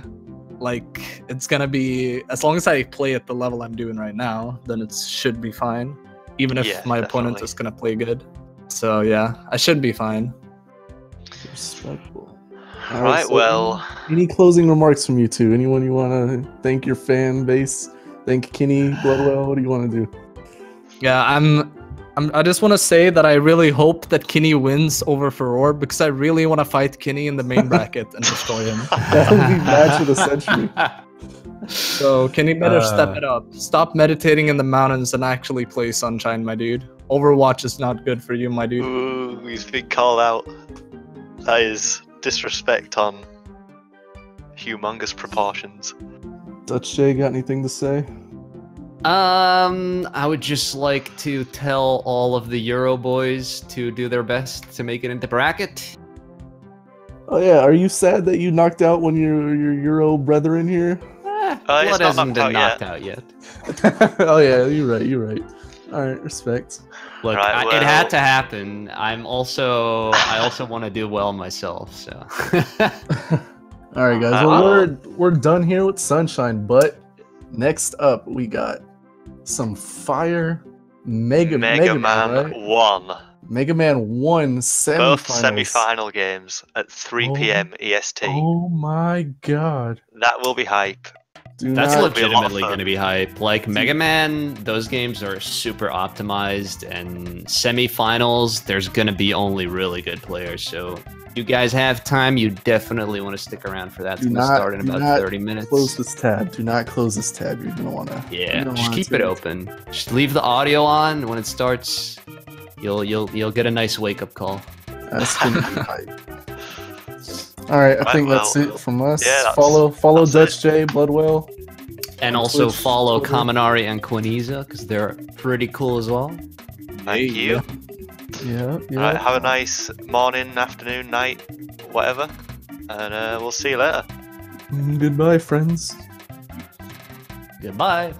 like it's gonna be, as long as I play at the level I'm doing right now, then it should be fine. Even if Yeah, my opponent definitely. is gonna play good. So yeah, I should be fine. Respectable. Right, well, Any closing remarks from you two? Anyone you want to thank your fan base? Thank Kenny, Bloodwhale? What do you want to do? Yeah, I just want to say that I really hope that Kinney wins over Furore, because I really want to fight Kinney in the main bracket and destroy him. That would be match of the century. So Kinney better step it up. Stop meditating in the mountains and actually play Sunshine, my dude. Overwatch is not good for you, my dude. ooh, he's been called out. That is disrespect on humongous proportions. Dutchj, got anything to say? I would just like to tell all of the Euro boys to do their best to make it into bracket. Oh yeah, are you sad that you knocked out one of your Euro brethren here? It's Blood not hasn't been knocked knocked out yet. Oh yeah, you're right. Alright, respect. Look, Right, it well- had to happen. I also want to do well myself, so. Alright guys, well we're done here with Sunshine, but next up we got some fire Mega Man Man, right? 1. Mega Man 1 Both semifinals. semi-final games at 3 p.m. EST. Oh my god. That will be hype. That's not, be a lot of legitimately fun. going to be hype. Like Mega Man, those games are super optimized, and semifinals, there's going to be only really good players. So, if you guys have time, you definitely want to stick around for that. It's Do going to not- start in do about not 30 minutes. close this tab. Do not close this tab. You're gonna wanna. Yeah, you're gonna just wanna keep it open. Just leave the audio on when it starts. You'll get a nice wake up call. That's gonna be hype. All right, I Right, think that's well, it from us. yeah, that's- follow that's Dutchj, Bloodwhale. And On also Twitch, follow Twitter. Kaminari and Quiniza because they're pretty cool as well. Thank you. Yeah. Right, have a nice morning, afternoon, night, whatever. And we'll see you later. Goodbye, friends. Goodbye.